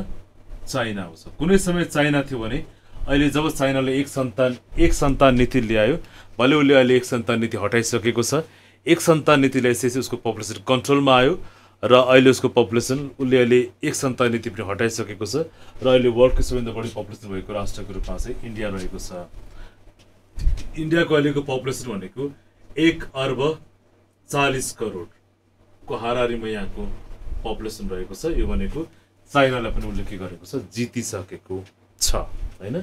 चाइना आउँछ कुनै समय चाइना थियो भने अहिले जब चाइनाले एक सन्तान नीति ल्यायो भले उसले अहिले एक सन्तान नीति हटाइसकेको छ एक सन्तान नीति ल्याइसकेपछि उसको पपुलेसन कन्ट्रोलमा आयो र अहिले उसको पपुलेसन उसले अहिले एक सन्तान नीति पनि हटाइसकेको छ र अहिले वर्ल्डको सबैभन्दा बढी पपुलेसन भएको राष्ट्रको रूपमा चाहिँ इन्डिया रहेको छ इन्डियाको अहिलेको पपुलेसन भनेको 1 अर्ब 40 करोडको हाराहारीमा यहाँको पपुलेसन रहेको छ यो भनेको चाइनालाई पनि उसले के गरेको छ जितिसकेको छ हैन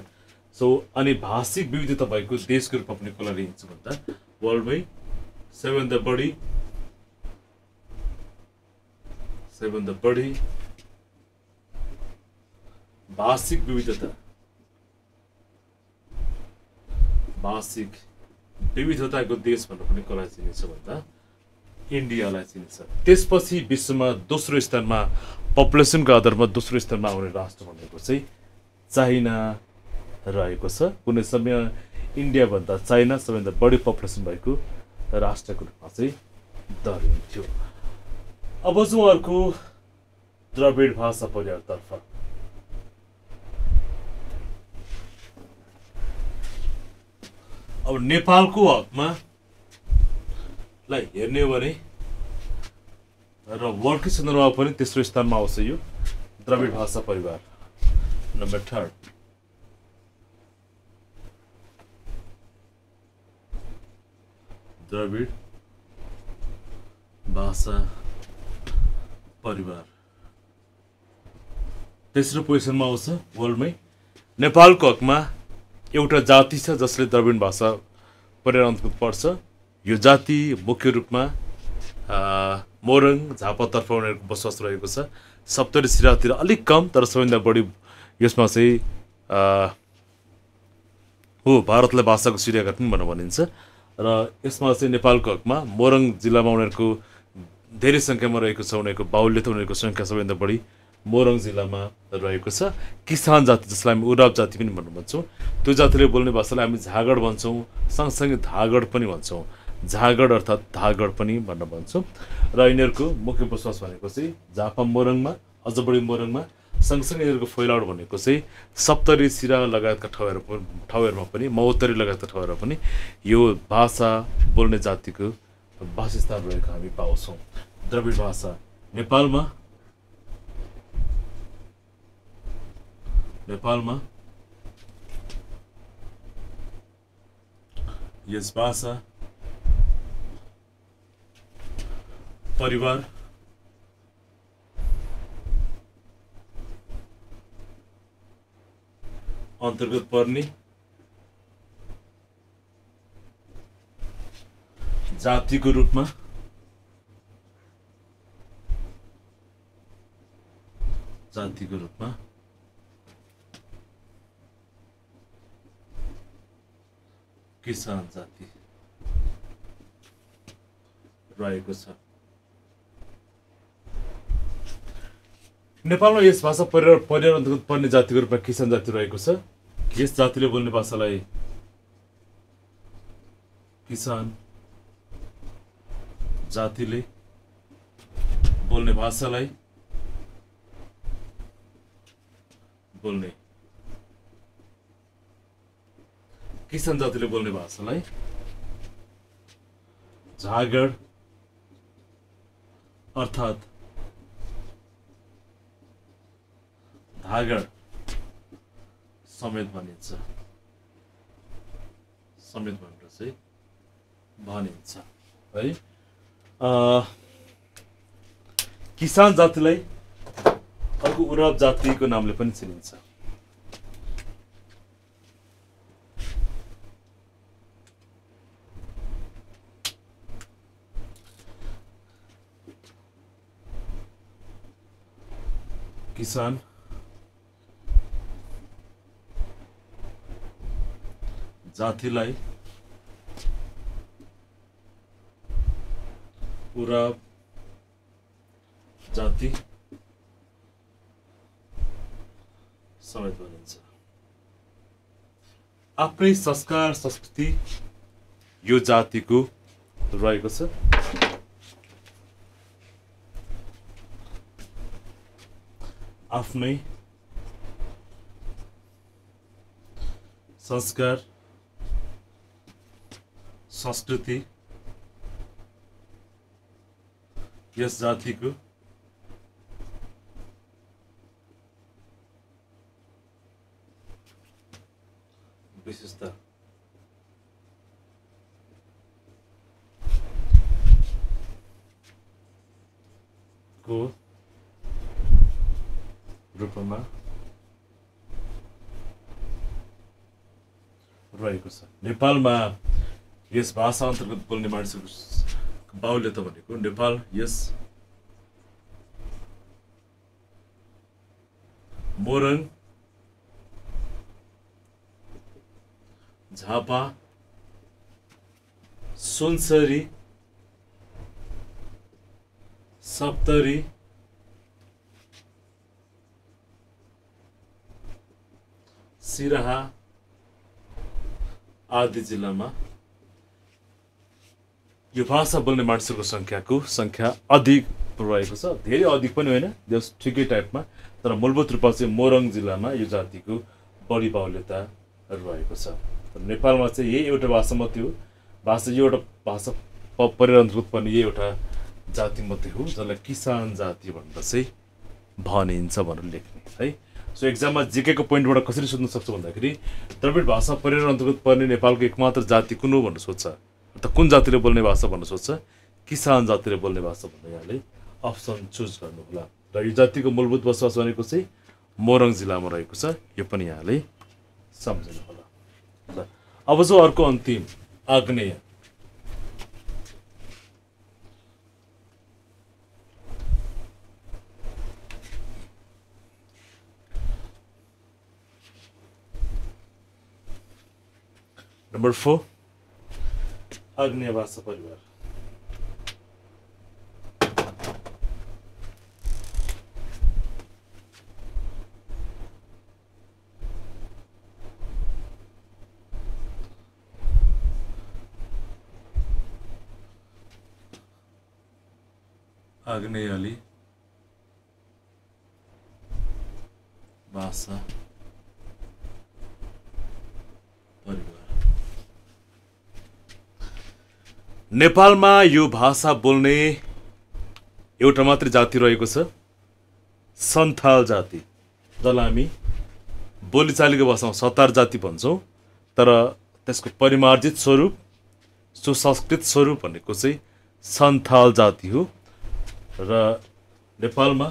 सो अनि भाषिक विविधता भएको देशको रूपमा पनि कसलाई लिन्छ भन्दा वर्ल्डमै सबैभन्दा बढी भाषिक विविधताको देश भनेर पनि कसलाई चिनिन्छ भन्दा इन्डियालाई चिनिन्छ त्यसपछि विश्वमा दोस्रो स्थानमा पपुलेसनको आधारमा दोस्रो स्थानमा आउने राष्ट्र भनेको चाहिँ चाइना रहेको छ कुनै समय इन्डिया भन्दा चाइना सबैभन्दा बढी पपुलेसन भएको राष्ट्रको रूपमा चाहिँ दर्निन्थ्यो। अब जाउँ अर्को द्रविड भाषा परिवारतर्फ। अब नेपालको हकमा लाई हेर्ने हो भने र वर्ल्डकै सन्दर्भमा पनि तेस्रो स्थानमा आउँछ यो द्रविड भाषा परिवार नम्बर 3। द्रविड भाषा परिवार तेस्रो पोजिसनमा आउँछ वर्ल्डमै। नेपालको हकमा एउटा जाति छ जसले द्रविड भाषा परिवार अन्तर्गत पर्छ। यो जाति मुख्य रूपमा मोरङ झापातर्फ उनीहरूको बसोबास रहेको छ। सप्तरी सिरातिर अलिक कम, तर सबैभन्दा बढी यसमा चाहिँ हो भारतलाई भाषाको सूर्याघात पनि भनेर भनिन्छ। र यसमा चाहिँ नेपालको हकमा मोरङ जिल्लामा उनीहरूको धेरै सङ्ख्यामा रहेको छ। उनीहरूको बाहुल्यता, उनीहरूको सङ्ख्या सबैभन्दा बढी मोरङ जिल्लामा रहेको छ। किसान जाति जसलाई हामी उराव जाति पनि भनेर भन्छौँ, त्यो जातिले बोल्ने भाषालाई हामी झागड भन्छौँ, सँगसँगै धागड पनि भन्छौँ। झागड अर्थात् धागड पनि भनेर भन्छौँ। र यिनीहरूको मुख्य बसोबास भनेको चाहिँ झापा मोरङमा, अझ बढी मोरङमा, सँगसँगै यिनीहरूको फैलावट भनेको चाहिँ सप्तरी सिरा लगायतका ठाउँहरूमा पनि, महोत्तरी लगायतका ठाउँहरूमा पनि यो भाषा बोल्ने जातिको वासस्थान रहेको हामी पाउँछौँ। द्रविड भाषा नेपालमा यस भाषा परिवार अन्तर्गत पर्ने जातिको रूपमा किसान जाति रहेको छ। नेपालमा यस भाषा परिवार अन्तर्गत पर्ने जातिको रूपमा किसान जाति रहेको छ। यस जातिले बोल्ने भाषालाई किसान जातिले बोल्ने भाषालाई किसान जातिले बोल्ने भाषालाई झागड अर्थात् धागड समेत भनिन्छ, समेत भनेर चाहिँ भनिन्छ है। किसान जातिलाई अर्को उराव जातिको नामले पनि चिनिन्छ। किसान जातिलाई उराव जाति समेत भनिन्छ। आफ्नै संस्कार संस्कृति यो जातिको रहेको छ। आफ्नै संस्कार संस्कृति यस जातिको विशेषता को रूपमा रहेको छ। नेपालमा यस भाषा अन्तर्गत बोल्ने मानिसहरूको बाहुल्यता भनेको नेपाल यस मोरङ झापा सुनसरी सप्तरी सिराहा आदि जिल्लामा यो भाषा बोल्ने मानिसहरूको सङ्ख्या अधिक रहेको छ, धेरै अधिक पनि होइन, जस ठिकै टाइपमा। तर मूलभूत रूपमा चाहिँ मोरङ जिल्लामा यो जातिको बढी बाहुल्यता रहेको छ। नेपालमा चाहिँ यही एउटा भाषा मात्रै हो, यो एउटा भाषा परिवार अन्तर्गत पर्ने यही एउटा जाति मात्रै हो जसलाई किसान जाति भनेर चाहिँ भनिन्छ भनेर लेख्ने है। सो एक्जाममा जिकेको पोइन्टबाट कसरी सोध्न सक्छ भन्दाखेरि द्रविड भाषा परिवार अन्तर्गत पर्ने नेपालको एकमात्र जाति कुन हो भनेर सोध्छ, अर्थात् कुन जातिले बोल्ने भाषा भनेर सोध्छ, किसान जातिले बोल्ने भाषा भनेर यहाँले अप्सन चुज गर्नुहोला। र यो जातिको मूलभूत बसोबास भनेको चाहिँ मोरङ जिल्लामा रहेको छ, यो पनि यहाँले सम्झिनुहोला। ल अब जो अर्को अन्तिम आग्नेय नंबर 4 आग्नेय भाषा परिवार। आग्नेयली भाषा परिवार। नेपालमा यो भाषा बोल्ने एउटा मात्रै जाति रहेको छ, सन्थाल जाति, जसलाई हामी बोलीचालीको भाषामा सतार जाति भन्छौँ। तर त्यसको परिमार्जित स्वरूप, सुसंस्कृत स्वरूप भनेको चाहिँ सन्थाल जाति हो। र नेपालमा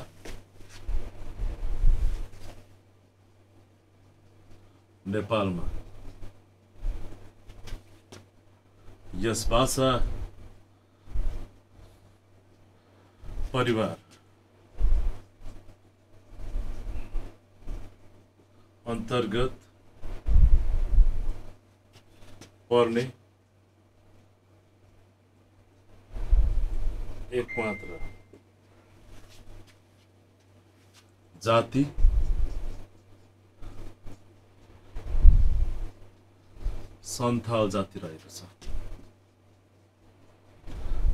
यस भाषा परिवार अन्तर्गत पर्ने एकमात्र जाति सन्थाल जाति रहेको छ।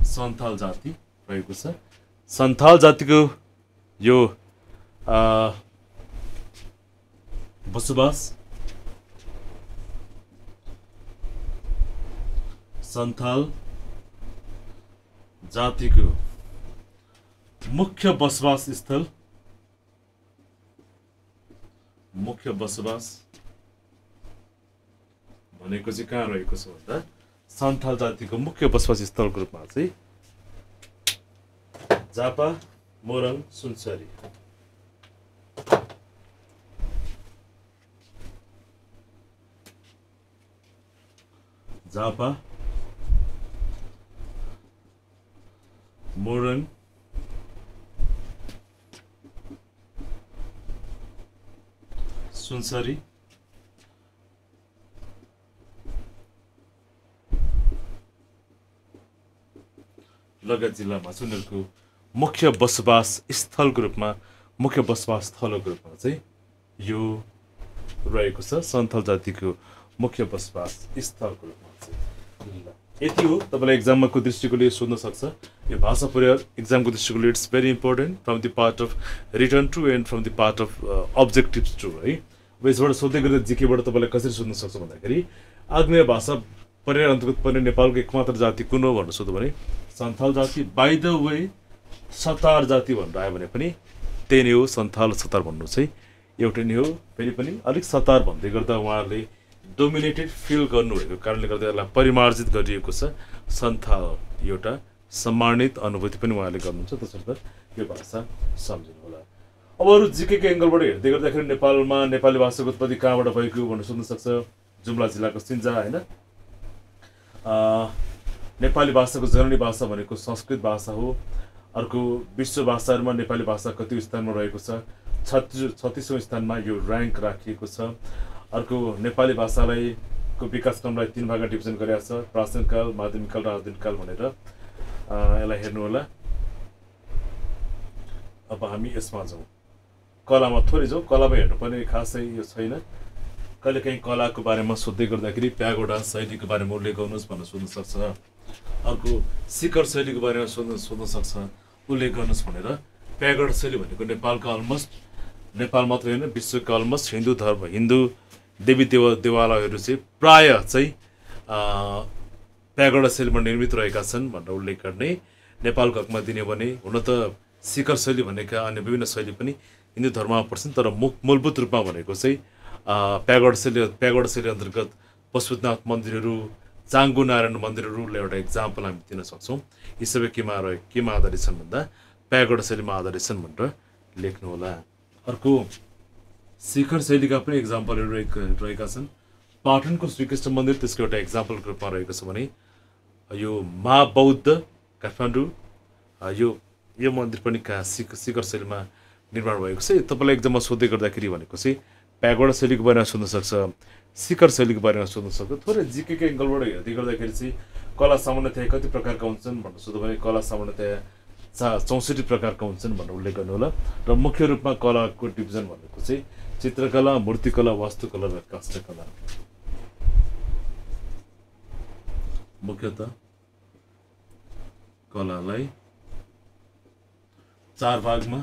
सन्थाल जाति रहेको छ। सन्थाल जातिको यो बसोबास सन्थाल जातिको मुख्य बसोबास स्थल, मुख्य बसोबास भनेको चाहिँ कहाँ रहेको छ भन्दा सन्थाल जातिको मुख्य बसोबास स्थलको रूपमा चाहिँ झापा, मोरङ, सुनसरी। झापा, मोरङ, सुनसरी, लगायत जिल्लामा चाहिँ उनीहरूको मुख्य बसोबास स्थलको रूपमा, मुख्य बसोबास स्थलको रूपमा चाहिँ यो रहेको छ। सन्थाल जातिको मुख्य बसोबास स्थलको रूपमा चाहिँ यति हो। तपाईँलाई एक्जामको दृष्टिकोणले सोध्न सक्छ। यो भाषा परिवार एक्जामको दृष्टिकोणले it's very important from the part of written too and from the part of objectives too है। अब यसबाट सोध्दै गर्दा जिकेबाट तपाईँलाई कसरी सोध्न सक्छ भन्दाखेरि आग्नेय भाषा परिवार अन्तर्गत पर्ने नेपालको एकमात्र जाति कुन हो भनेर सोध्यो भने सन्थाल जाति। बाई द वे सतार जाति भनेर आयो भने पनि त्यही नै हो। सन्थाल सतार भन्नु चाहिँ एउटै नै हो। फेरि पनि अलिक सतार भन्दै गर्दा उहाँहरूले डोमिनेटेड फिल गर्नुभएको कारणले गर्दा यसलाई परिमार्जित गरिएको छ। सन्थाल एउटा सम्मानित अनुभूति पनि उहाँले गर्नुहुन्छ। त्यसर्थ यो भाषा सम्झिनु होला। अब अरू जिकेको एङ्गलबाट हेर्दै गर्दाखेरि नेपालमा नेपाली भाषाको उत्पत्ति कहाँबाट भएको भनेर सोध्न सक्छ। जुम्ला जिल्लाको सिन्जा होइन। नेपाली भाषाको जननी भाषा भनेको संस्कृत भाषा हो। अर्को विश्व भाषाहरूमा नेपाली भाषा कति स्थानमा रहेको छ? 36औं स्थानमा यो र्याङ्क राखिएको छ। अर्को नेपाली भाषालाई को विकासक्रमलाई 3 भागमा डिभिजन गरेको छ, प्राचीन काल, माध्यमिक काल र आधुनिक काल भनेर। यसलाई हेर्नु होला। अब हामी यसमा जाउँ, कलामा थोरै जाउँ। कलामा हेर्नुपर्ने खासै यो छैन। कहिलेकाहीँ कलाको बारेमा सोध्दै गर्दाखेरि प्यागोडा शैलीको बारेमा उल्लेख गर्नुहोस् भनेर सोध्न सक्छ। अर्को शिखर शैलीको बारेमा सोध्न सक्छ, उल्लेख गर्नुहोस् भनेर। प्यागोडा शैली भनेको नेपाल मात्रै होइन विश्वका अलमोस्ट हिन्दू देवी देवालयहरू चाहिँ प्रायः चाहिँ प्यागोडा शैलीमा निर्मित रहेका छन् भनेर उल्लेख गर्ने। नेपालको हकमा दिने भने हुन त शिखर शैली भनेका अन्य विभिन्न शैली पनि हिन्दू धर्ममा पर्छन्, तर मूलभूत रूपमा भनेको चाहिँ प्यागोडा शैली अन्तर्गत पशुपतिनाथ मन्दिरहरू, चाङ्गु नारायण मन्दिरहरूलाई एउटा इक्जाम्पल हामी दिन सक्छौँ। यी सबै केमा आधारित छन् भन्दा प्यागोडा शैलीमा आधारित छन् भनेर लेख्नुहोला। अर्को शिखर शैलीका पनि इक्जाम्पलहरू रहेका छन्। पाटनको श्रीकृष्ण मन्दिर त्यसको एउटा इक्जाम्पलको रूपमा रहेको छ भने यो महाबौद्ध काठमाडौँ यो मन्दिर पनि शिखर शैलीमा निर्माण भएको छ। तपाईँलाई एकदममा सोध्दै गर्दाखेरि भनेको चाहिँ प्यागोडा शैलीको बारेमा सोध्न सक्छ, शिखर शैलीको बारेमा सोध्न सक्छ। थोरै जिकेको एङ्गलबाट हेर्दै गर्दाखेरि चाहिँ कला सामान्यतया कति प्रकारका हुन्छन् भनेर सोध्यो भने कला सामान्यतया 64 प्रकारका हुन्छन् भनेर उल्लेख गर्नु होला। र मुख्य रूपमा कलाको डिभिजन भनेको चाहिँ चित्रकला, मूर्तिकला, वास्तुकला र काष्ठकला। मुख्यतः कलालाई 4 भागमा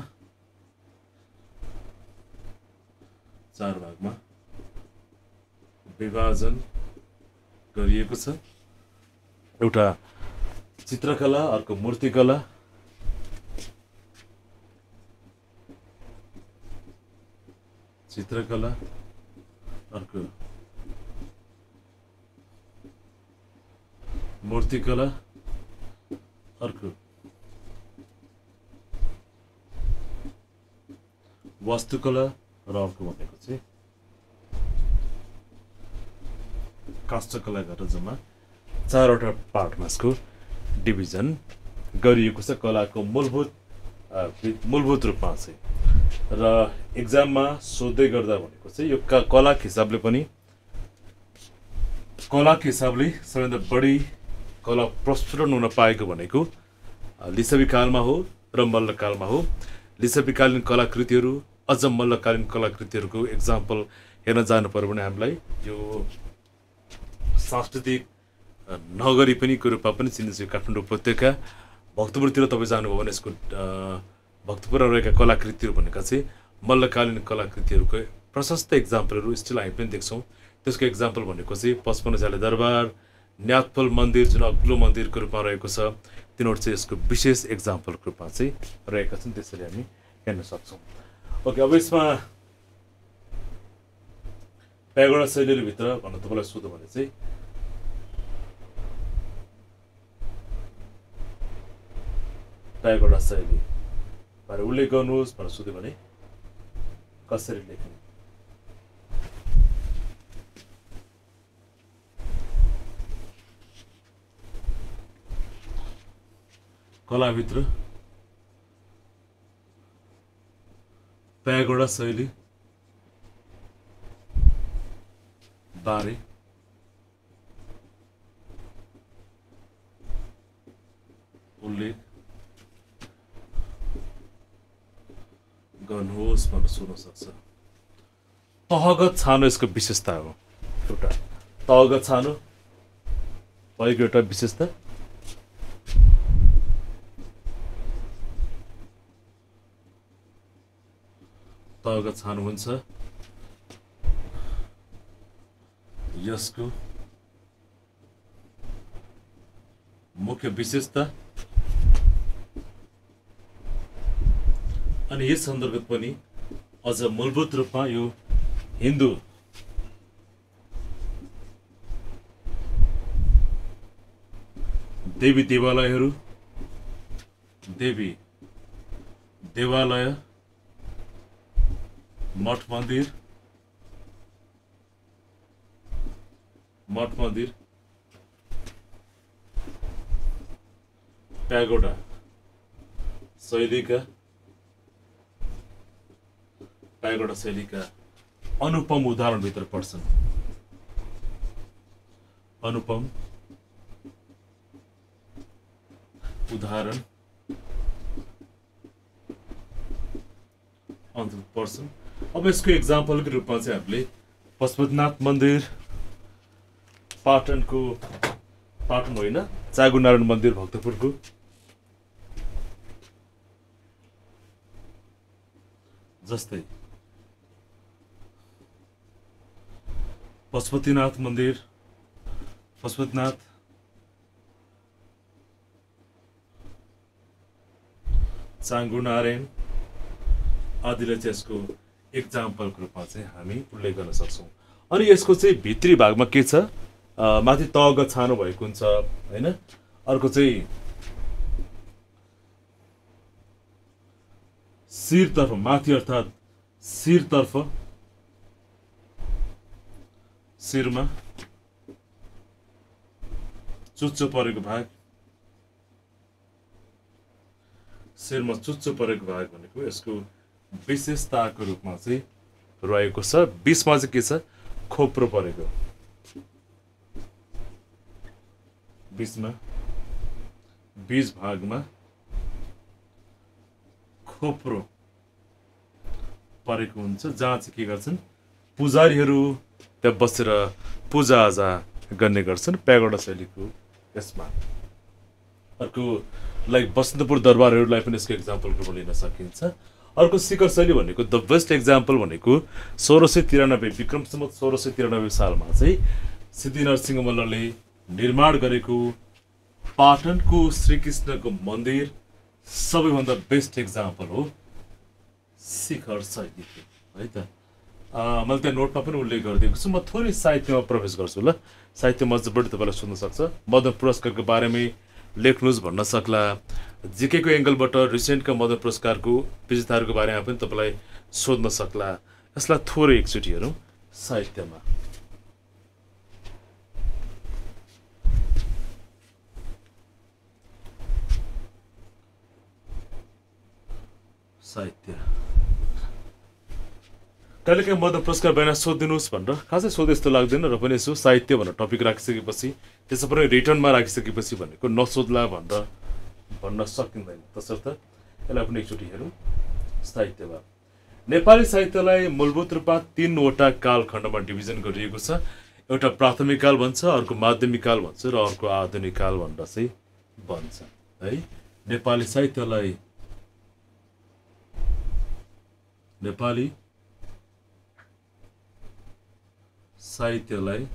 विभाजन गरिएको छ। एउटा चित्रकला, अर्को मूर्तिकला, अर्को मूर्तिकला, अर्को वास्तुकला र अर्को भनेको चाहिँ काष्ठकला गरेर जम्मा 4वटा पार्टमा यसको डिभिजन गरिएको छ कलाको मूलभूत रूपमा चाहिँ। र एक्जाममा सोध्दै गर्दा भनेको चाहिँ यो कलाको हिसाबले सबैभन्दा बढी कला प्रस्फुटन हुन पाएको भनेको लिच्छवी कालमा हो र मल्लकालमा हो। लिच्छवीकालीन कलाकृतिहरू अझ मल्लकालीन कलाकृतिहरूको एक्जाम्पल हेर्न जानु पर्यो भने हामीलाई यो सांस्कृतिक नगरी पनि को रूपमा पनि चिनिन्छ। काठमाडौँ उपत्यका भक्तपुरतिर तपाईँ जानुभयो भने यसको भक्तपुरमा रहेका कलाकृतिहरू भनेका चाहिँ मल्लकालीन कलाकृतिहरूको प्रशस्त एक्जाम्पलहरू स्टिल हामी पनि देख्छौँ। त्यसको एक्जाम्पल भनेको चाहिँ पचपन्नझ्याले दरबार, न्याथपोल मन्दिर जुन अग्लो मन्दिरको रूपमा रहेको छ, तिनीहरू चाहिँ यसको विशेष एक्जाम्पलको रूपमा चाहिँ रहेका छन्। त्यसरी हामी हेर्न सक्छौँ। ओके, अब यसमा प्यागोडा शैलीभित्र भन्नु तपाईँलाई सोध्यो भने चाहिँ प्यागोडा शैली बारे उल्लेख गर्नुहोस् भनेर सोध्यो भने कसरी लेख्ने? कलाभित्र प्यागोडा शैली बारे उल्लेख गर्नुहोस् भनेर सोध्न सक्छ। तहगत छानो यसको विशेषता हो। एउटा तहगत छानो भएको एउटा विशेषता। तहगत छानो हुन्छ यसको मुख्य विशेषता। अनि यस अन्तर्गत पनि अझ मूलभूत रूपमा यो हिन्दू देवी देवालय, मठ मन्दिर, प्यागोडा शैलीका अनुपम उदाहरणभित्र पर्छन्। अनुपम उदाहरण अन्तर्गत पर्छन्। अब यसको एक्जाम्पलको रूपमा चाहिँ हामीले पशुपतिनाथ मन्दिर, पाटन होइन चागु नारायण मन्दिर भक्तपुरको, जस्तै पशुपतिनाथ मन्दिर, पशुपतिनाथ चाङ्गु नारायण आदिलाई चाहिँ यसको एक्जाम्पलको रूपमा चाहिँ हामी उल्लेख गर्न सक्छौँ। अनि यसको चाहिँ भित्री भागमा के छ, माथि तग छानो भएको हुन्छ हैन। अर्को चाहिँ शिरतर्फ माथि अर्थात् शिरतर्फ, शिरमा चुच्चो परेको भाग, शिरमा चुच्चो परेको भाग भनेको यसको विशेषताको रूपमा चाहिँ रहेको छ। बीचमा चाहिँ के छ, खोप्रो परेको, बीचमा बीच भागमा खोप्रो परेको हुन्छ, जहाँ चाहिँ के गर्छन् पुजारीहरू त्यहाँ बसेर पूजाआजा गर्ने गर्छन् प्यागोडा शैलीको यसमा। अर्को लाइक बसन्तपुर दरबारहरूलाई पनि यसको एक्जाम्पलको रूपमा लिन सकिन्छ। अर्को शिखर शैली भनेको द बेस्ट एक्जाम्पल भनेको 1693 विक्रम सम्वत 1693 सालमा चाहिँ सिद्धि नरसिंह मल्लले निर्माण गरेको पाटनको श्रीकृष्णको मन्दिर सबैभन्दा बेस्ट एक्जाम्पल हो शिखर शैलीको है त। मैले त्यहाँ नोटमा पनि उल्लेख गरिदिएको छु। म थोरै साहित्यमा प्रवेश गर्छु ल। साहित्यमा अझ बढी तपाईँलाई सोध्न सक्छ, मदन पुरस्कारको बारेमै लेख्नुहोस् भन्न सक्ला, जिकेको एङ्गलबाट रिसेन्टका मदन पुरस्कारको विजेताहरूको बारेमा पनि तपाईँलाई सोध्न सक्ला। यसलाई थोरै एकचोटि हेरौँ साहित्यमा। साहित्य कहिलेकाहीँ मदन पुरस्कार बारेमा सोधिदिनुहोस् भनेर खासै सोधे जस्तो लाग्दैन, र पनि यसो साहित्य भनेर टपिक राखिसकेपछि त्यसो पनि रिटर्नमा राखिसकेपछि भनेको नसोध्ला भनेर भन्न सकिँदैन। तसर्थ यसलाई पनि एकचोटि हेरौँ साहित्यमा। नेपाली साहित्यलाई मूलभूत रूपमा 3वटा कालखण्डमा डिभिजन गरिएको छ। एउटा प्राथमिक काल भन्छ, अर्को माध्यमिक काल भन्छ, र अर्को आधुनिक काल भनेर चाहिँ भन्छ है। नेपाली साहित्यलाई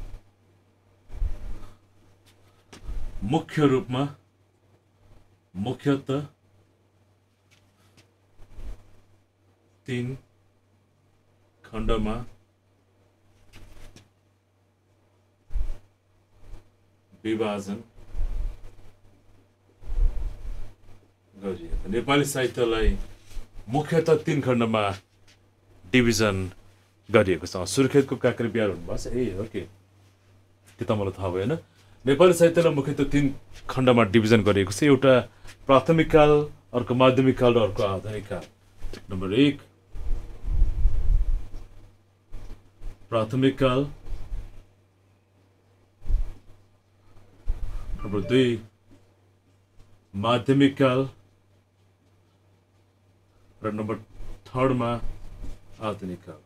मुख्य रूपमा मुख्यतः 3 खण्डमा विभाजन गरिएको। नेपाली साहित्यलाई मुख्यतः 3 खण्डमा डिभिजन गरिएको छ। सुर्खेतको काँक्रे बिहार हुनुभएको छ, ए हो के त्यो त मलाई थाहा भएन। नेपाली साहित्यलाई मुख्यतः 3 खण्डमा डिभिजन गरिएको छ। एउटा प्राथमिक काल, अर्को माध्यमिक काल र अर्को आधुनिक काल। नम्बर 1 प्राथमिक काल, नम्बर 2 माध्यमिक काल, र नम्बर 3 मा आधुनिक काल।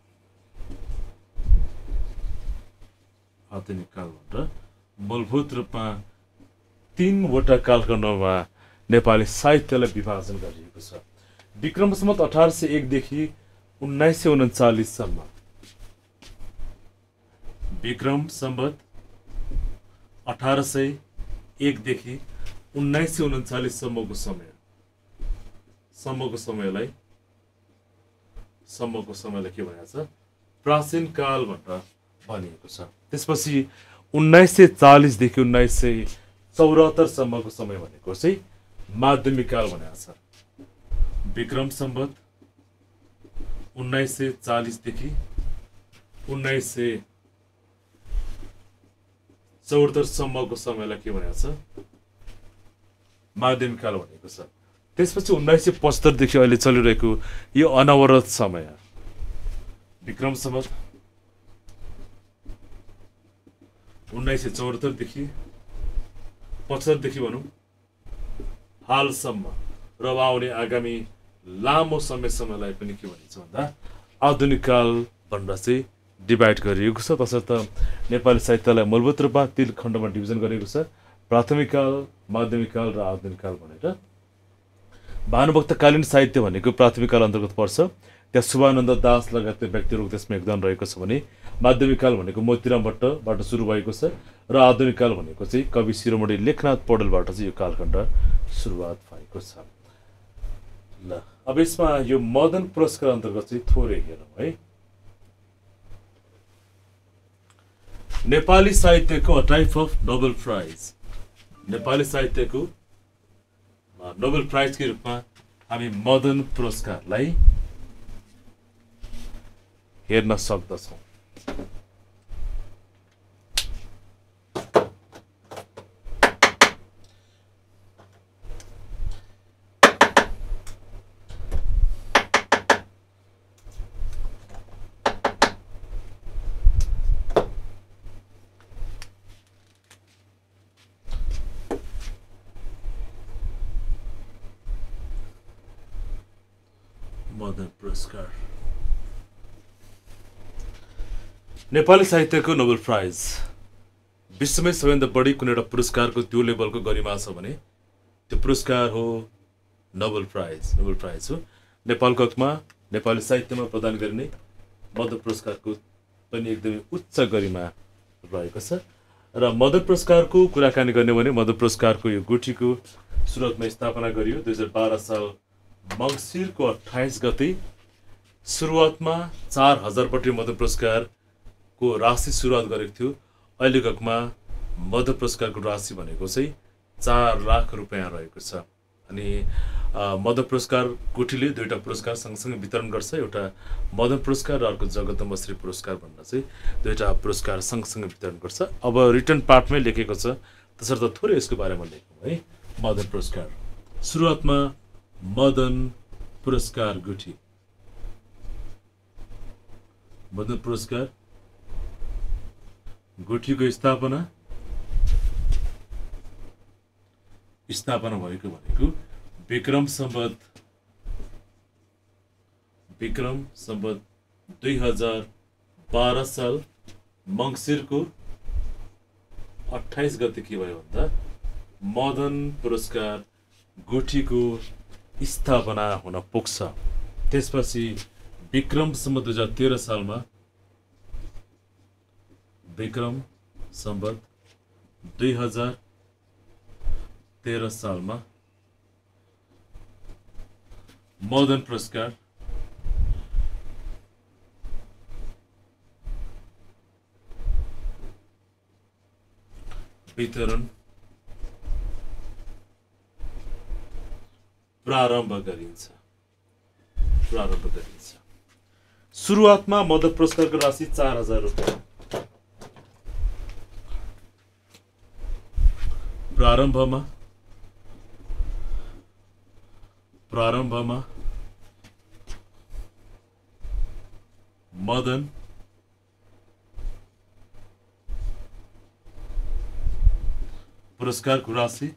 आधुनिक काल भनेर मूलभूत रूपमा 3वटा कालखण्डमा नेपाली साहित्यलाई विभाजन गरिएको छ। विक्रम सम्वत 1801 देखि 1939 सम्म, विक्रम सम्वत 1801 देखि 1939 सम्मको समयलाई के भनेको छ, प्राचीन काल भनेर भनिएको छ। त्यसपछि 1940 देखि 1974 सम्मको समय भनेको चाहिँ माध्यमिक काल भनेको छ। विक्रम सम्वत 1940 देखि 1974 सम्मको समयलाई के भनेको छ, माध्यमिक काल भनेको छ। त्यसपछि 1975 देखि अहिले चलिरहेको यो अनवरत समय विक्रम सम्वत 1974 देखि 75 देखि भनौँ हालसम्म र आउने आगामी लामो समयलाई पनि के भनिन्छ भन्दा आधुनिक काल भनेर चाहिँ डिभाइड गरिएको छ। तसर्थ नेपाली साहित्यलाई मूलभूत रूपमा 3 खण्डमा डिभिजन गरिएको छ। प्राथमिक काल, माध्यमिक काल र आधुनिक काल भनेर। भानुभक्तकालीन साहित्य भनेको प्राथमिक काल अन्तर्गत पर्छ। त्यहाँ शुभानन्द दास लगायतका व्यक्तिहरूको त्यसमा योगदान रहेको छ भने माध्यमिक काल भनेको मोतीराम भट्टबाट सुरु भएको छ र आधुनिक काल भनेको चाहिँ कवि शिरोमणि लेखनाथ पौडेलबाट चाहिँ यो कालखण्ड सुरुवात भएको छ। ल अब यसमा यो मदन पुरस्कार अन्तर्गत चाहिँ थोरै हेरौँ है। नेपाली साहित्यको a type of Nobel prize, Nepali साहित्यको नोबेल प्राइजकै रूपमा हामी मदन पुरस्कारलाई हेर्न सक्दछौँ। मदन पुरस्कार नेपाली साहित्यको नोबेल प्राइज विश्वमै सबैभन्दा बढी कुनै एउटा पुरस्कारको त्यो लेभलको गरिमा छ भने त्यो पुरस्कार हो नोबेल प्राइज। नोबेल प्राइज हो नेपालको हकमा नेपाली साहित्यमा प्रदान गरिने मदन पुरस्कारको पनि एकदमै उच्च गरिमा रहेको छ। र मदन पुरस्कारको कुराकानी गर्ने भने मदन पुरस्कारको यो गुठीको सुरुवातमा स्थापना गरियो 2012 साल मङ्सिरको 28 गते। सुरुवातमा 4000बाट मदन पुरस्कारको राशि सुरुवात गरेको थियो। अहिलेको हकमा मदन पुरस्कारको राशि भनेको चाहिँ 4 लाख रुपियाँ रहेको छ। अनि मदन पुरस्कार गुठीले दुईवटा पुरस्कार सँगसँगै वितरण गर्छ। एउटा मदन पुरस्कार र अर्को जगदम्बश्री पुरस्कार भनेर चाहिँ दुईवटा पुरस्कार सँगसँगै वितरण गर्छ। अब रिटर्न पार्टमै लेखेको छ, त्यसर्थ थोरै यसको बारेमा लेखौँ है। मदन पुरस्कार सुरुवातमा मदन पुरस्कार गुठी, मदन पुरस्कार गुठीको स्थापना भएको भनेको विक्रम सम्वत 2012 साल मङ्सिरको 28 गते के भयो भन्दा मदन पुरस्कार गुठीको स्थापना हुन पुग्छ। त्यसपछि विक्रम सम्वत 2013 सालमा विक्रम सम्वत 2013 सालमा मदन पुरस्कार वितरण प्रारम्भ गरिन्छ। सुरुवातमा मदन पुरस्कारको राशि 4000 रुपियाँ। प्रारम्भमा मदन पुरस्कारको राशि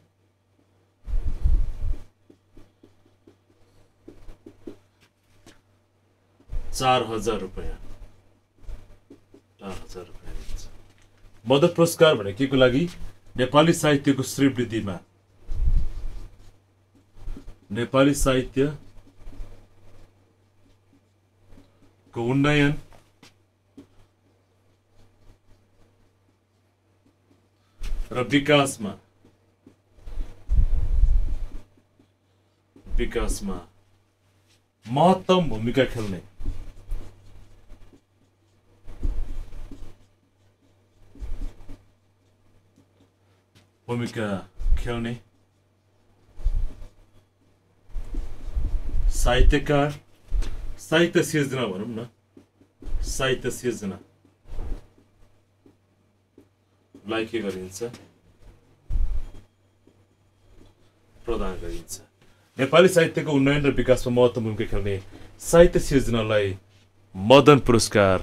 4000 रुपियाँ। मदन पुरस्कार भने के को लागि? नेपाली साहित्यको श्रीवृद्धिमा, नेपाली साहित्यको उन्नयन र विकासमा महत्तम भूमिका खेल्ने साहित्यकार, साहित्य सिर्जना भनौँ न, साहित्य सिर्जनालाई के गरिन्छ? प्रदान गरिन्छ। नेपाली साहित्यको उन्नयन र विकासमा महत्त्वपूर्ण भूमिका खेल्ने साहित्य सिर्जनालाई मदन पुरस्कार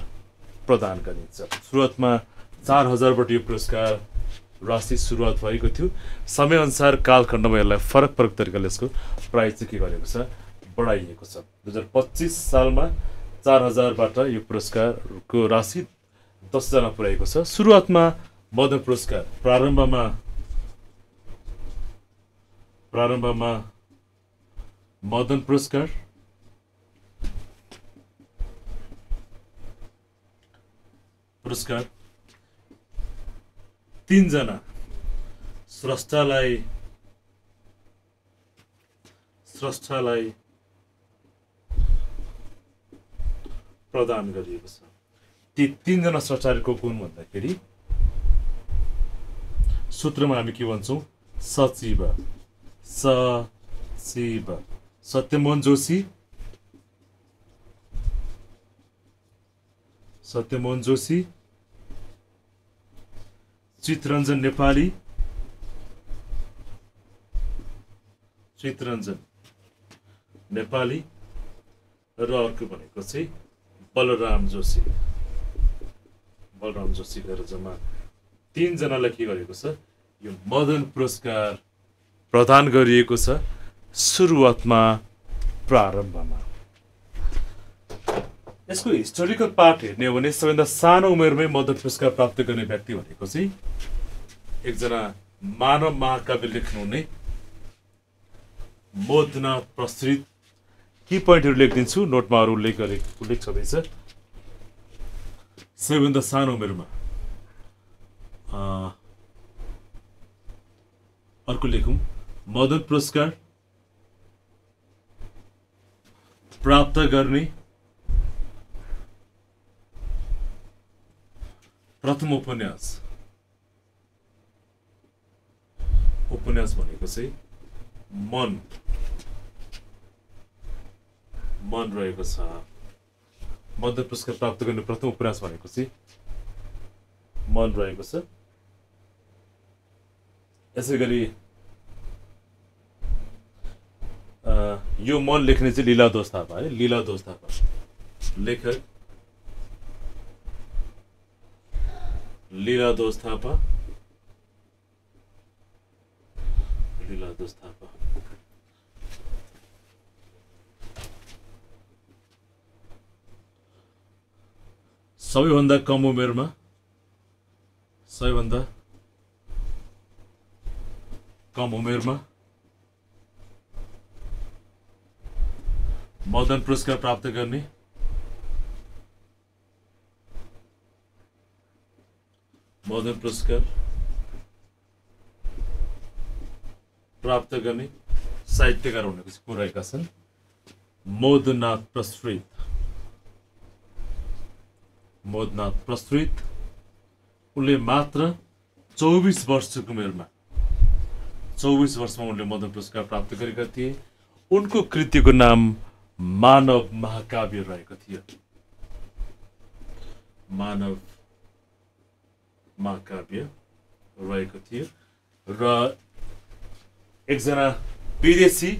प्रदान गरिन्छ। सुरुवातमा 4000बाट यो पुरस्कार राशि सुरुवात भएको थियो। समयअनुसार कालखण्डमा यसलाई फरक तरिकाले यसको प्राइस चाहिँ के गरेको छ? बढाइएको छ। 2025 सालमा 4000बाट यो पुरस्कारको राशि 10 जना पुर्याएको छ। सुरुवातमा मदन पुरस्कार प्रारम्भमा प्रारम्भमा मदन पुरस्कार, तीनजना स्रष्टालाई प्रदान गरिएको छ। ती तीनजना स्रष्टाहरूको गुण भन्दाखेरि सूत्रमा हामी के भन्छौँ? सचिव, सत्यमोहन जोशी, चितरञ्जन नेपाली, र अर्को भनेको चाहिँ बलराम जोशी गरेर जम्मा तीनजनालाई के गरेको छ? यो मदन पुरस्कार प्रदान गरिएको छ सुरुवातमा, प्रारम्भमा। यसको हिस्टोरिकल पार्ट हेर्ने हो भने सबैभन्दा सानो उमेरमै मदन पुरस्कार प्राप्त गर्ने व्यक्ति भनेको चाहिँ एकजना मानव महाकाव्य लेख्नुहुने मोदनाथ प्रसृत। की पोइन्टहरू लेखिदिन्छु, नोटमा अरू उल्लेख छँदैछ। सबैभन्दा सानो उमेरमा अर्को लेखौँ, मदन पुरस्कार प्राप्त गर्ने प्रथम उपन्यास भनेको चाहिँ मन रहेको छ। मदन पुरस्कार प्राप्त गर्ने प्रथम उपन्यास भनेको चाहिँ मन रहेको छ। यसै गरी यो मन लेख्ने चाहिँ लीलादोष थापा है। लीलादोष थापा लेखक लीलादोष थापा। सबैभन्दा कम उमेरमा मदन पुरस्कार प्राप्त गर्ने साहित्यकार भनेको चाहिँ को रहेका छन्? मोदनाथ प्रसृत। उनले मात्र 24 वर्षको उमेरमा 24 वर्षमा उनले मदन पुरस्कार प्राप्त गरेका थिए। उनको कृतिको नाम मानव महाकाव्य रहेको थियो। र एकजना विदेशी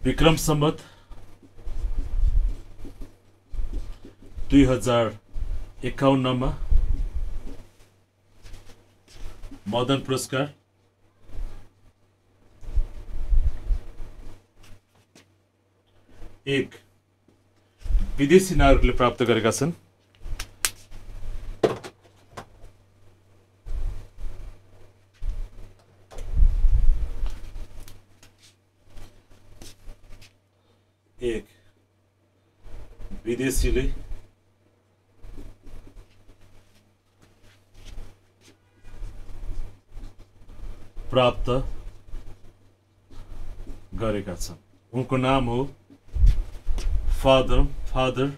विक्रम सम्वत 2051 मा मदन पुरस्कार एक विदेशी नागरिकले प्राप्त गरेका छन्। एक विदेशीले प्राप्त गरेका छन्। उनको नाम हो फादर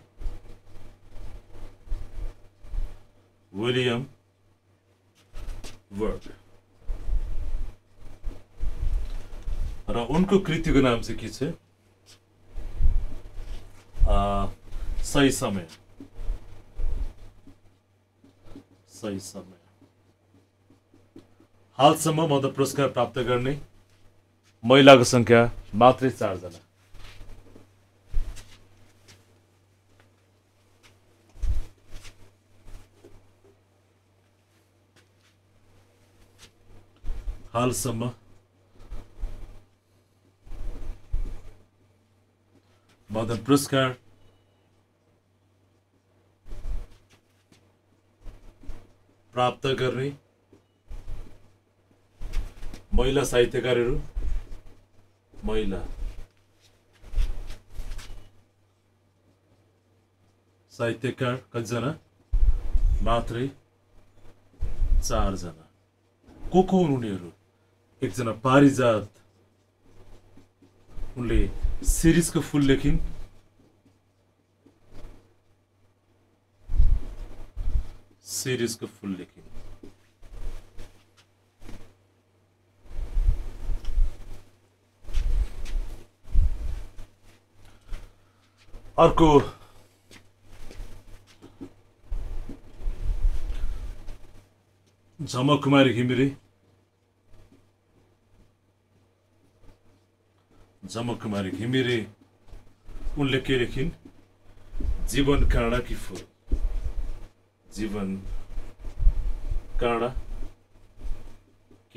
विलियम वर्ग। र उनको कृतिको नाम चाहिँ के छ? सही समय। हालसम्म मदन पुरस्कार प्राप्त गर्ने महिलाको संख्या मात्रै 4 जना। हालसम्म मदन पुरस्कार प्राप्त गर्ने महिला साहित्यकारहरू महिला साहित्यकार कतिजना मात्रै 4 जना को हुन् उनीहरू एकजना पारिजात उनले सिरिजको फुल लेखिन् अर्को झमकुमारी घिमिरे उनले के लेखिन् जीवन काँडा कि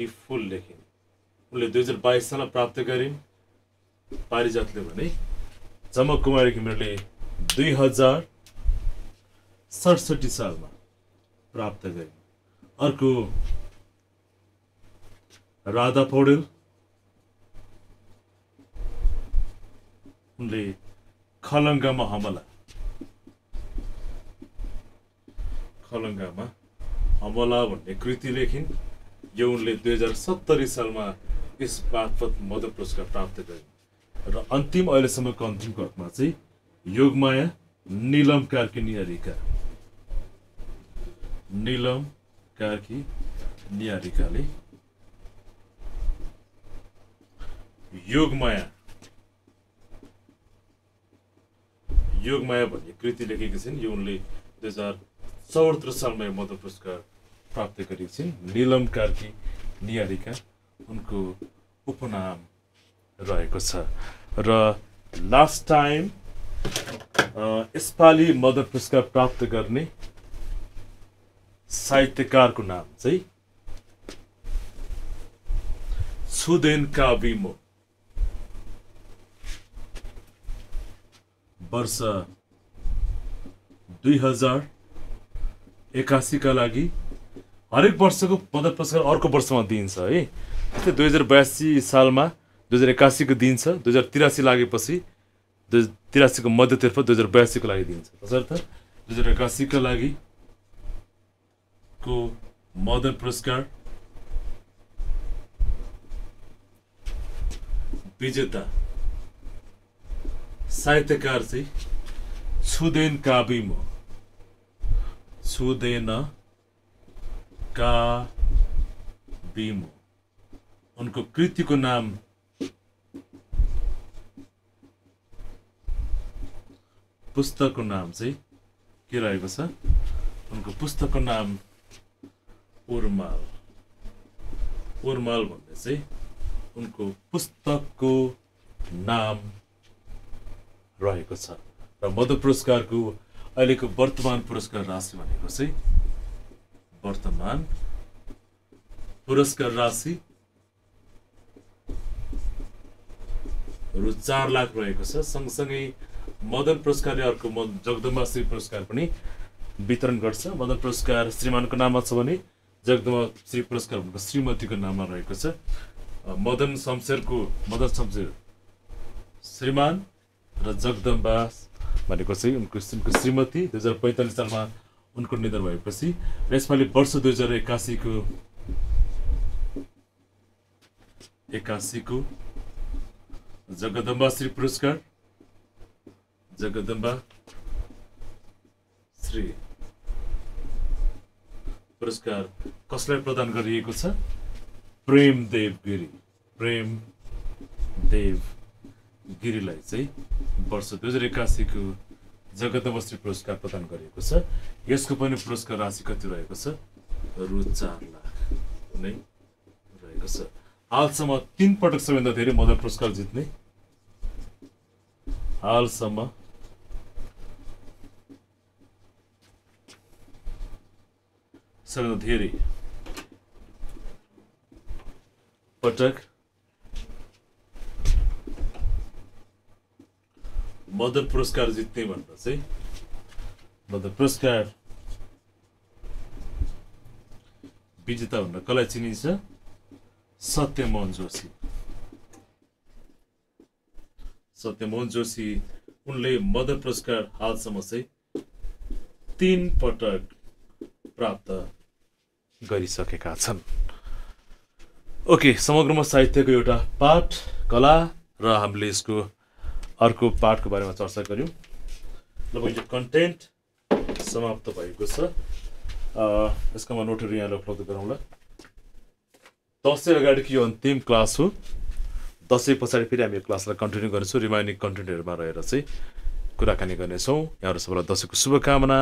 फुल लेखिन् उनले 2022 सालमा प्राप्त गरिन् पारिजातले भने झमकुमारी घिमिरेले 2067 सालमा प्राप्त गरिन् अर्को राधा पौडेल उनले खलङ्गामा हमला भन्ने कृति लेखिन् यो उनले 2070 सालमा यस बागपत मदन पुरस्कार प्राप्त गरिन् र अहिलेसम्मको अन्तिमको हकमा चाहिँ योगमाया नीलम कार्की निहारिकाले योगमाया भन्ने कृति लेखेकी छिन् यो उनले 2074 सालमा मदन पुरस्कार प्राप्त गरेकी छिन् नीलम कार्की निहारिका उनको उपनाम रहेको छ र लास्ट टाइम यसपालि मदन पुरस्कार प्राप्त गर्ने साहित्यकारको नाम चाहिँ छुदेन काबिमो वर्ष 2081 का लागि हरेक वर्षको मदन पुरस्कार अर्को वर्षमा दिइन्छ है जस्तै 2082 सालमा 2081 को दिइन्छ 2083 लागेपछि 2083 को मध्यतर्फ 2082 को लागि दिइन्छ तसर्थ 2081 का लागि को मदन पुरस्कार विजेता साहित्यकार चाहिँ छुदेन काबिमो उनको कृतिको नाम पुस्तकको नाम चाहिँ के रहेको छ उनको पुस्तकको नाम उर्माल भन्ने चाहिँ उनको पुस्तकको नाम रहेको छ र मदन पुरस्कारको अहिलेको वर्तमान पुरस्कार राशि भनेको चाहिँ वर्तमान पुरस्कार राशि रु 4 लाख रहेको छ सँगसँगै मदन पुरस्कारले अर्को जगदम्बा श्री पुरस्कार पनि वितरण गर्छ मदन पुरस्कार श्रीमानको नाममा छ भने जगदम्बा श्री पुरस्कार भनेको श्रीमतीको नाममा रहेको छ मदन शमशेर श्रीमान र जगदम्बा भनेको चाहिँ उनको श्रीमती 2045 सालमा उनको निधन भएपछि यसपालि वर्ष 2081 को जगदम्बा श्री पुरस्कार जगदम्बा श्री पुरस्कार कसलाई प्रदान गरिएको छ प्रेमदेव गिरीलाई चाहिँ वर्ष 2081 को जगदम्बा श्री पुरस्कार प्रदान गरिएको छ यसको पनि पुरस्कार राशि कति रहेको छ रु 4 लाख नै रहेको छ हालसम्म 3 पटक सबैभन्दा धेरै मदन पुरस्कार जित्ने हालसम्म सबैभन्दा धेरै पटक मदन पुरस्कार जित्ने भन्दा चाहिँ मदन पुरस्कार विजेता हुन कसलाई चिनिन्छ? सत्यमोहन जोशी। सत्यमोहन जोशी उनले मदन पुरस्कार हालसम्म चाहिँ 3 पटक प्राप्त गरिसकेका छन्। ओके, समग्रमा साहित्यको एउटा पाठ कला र हामीले यसको अर्को पाठको बारेमा चर्चा गर्यौं। लगभग यो कन्टेन्ट समाप्त भएको छ। यसका म नोटहरू यहाँलाई उपलब्ध गराउँला। दसैँ अगाडिको यो अन्तिम क्लास हो। दसैँ पछाडि फेरि हामी यो क्लासलाई कन्टिन्यू गर्नेछौँ। रिमाइनिङ कन्टेन्टहरूमा रहेर चाहिँ कुराकानी गर्नेछौँ। यहाँहरू सबैलाई दसैँको शुभकामना।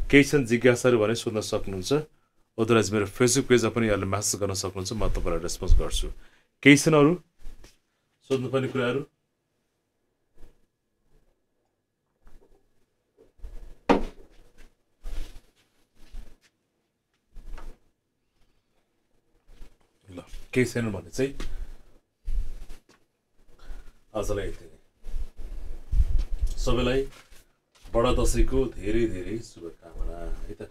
केही छन् जिज्ञासाहरू भने सोध्न सक्नुहुन्छ। अदरवाइज मेरो फेसबुक पेजमा पनि यहाँले म्यासेज गर्न सक्नुहुन्छ। म तपाईँलाई रेस्पोन्स गर्छु। केही छन् अरू सोध्नुपर्ने कुराहरू? ल, केही छैन भने चाहिँ आजलाई यति नै। सबैलाई बडा दसैँको धेरै धेरै शुभकामना है त।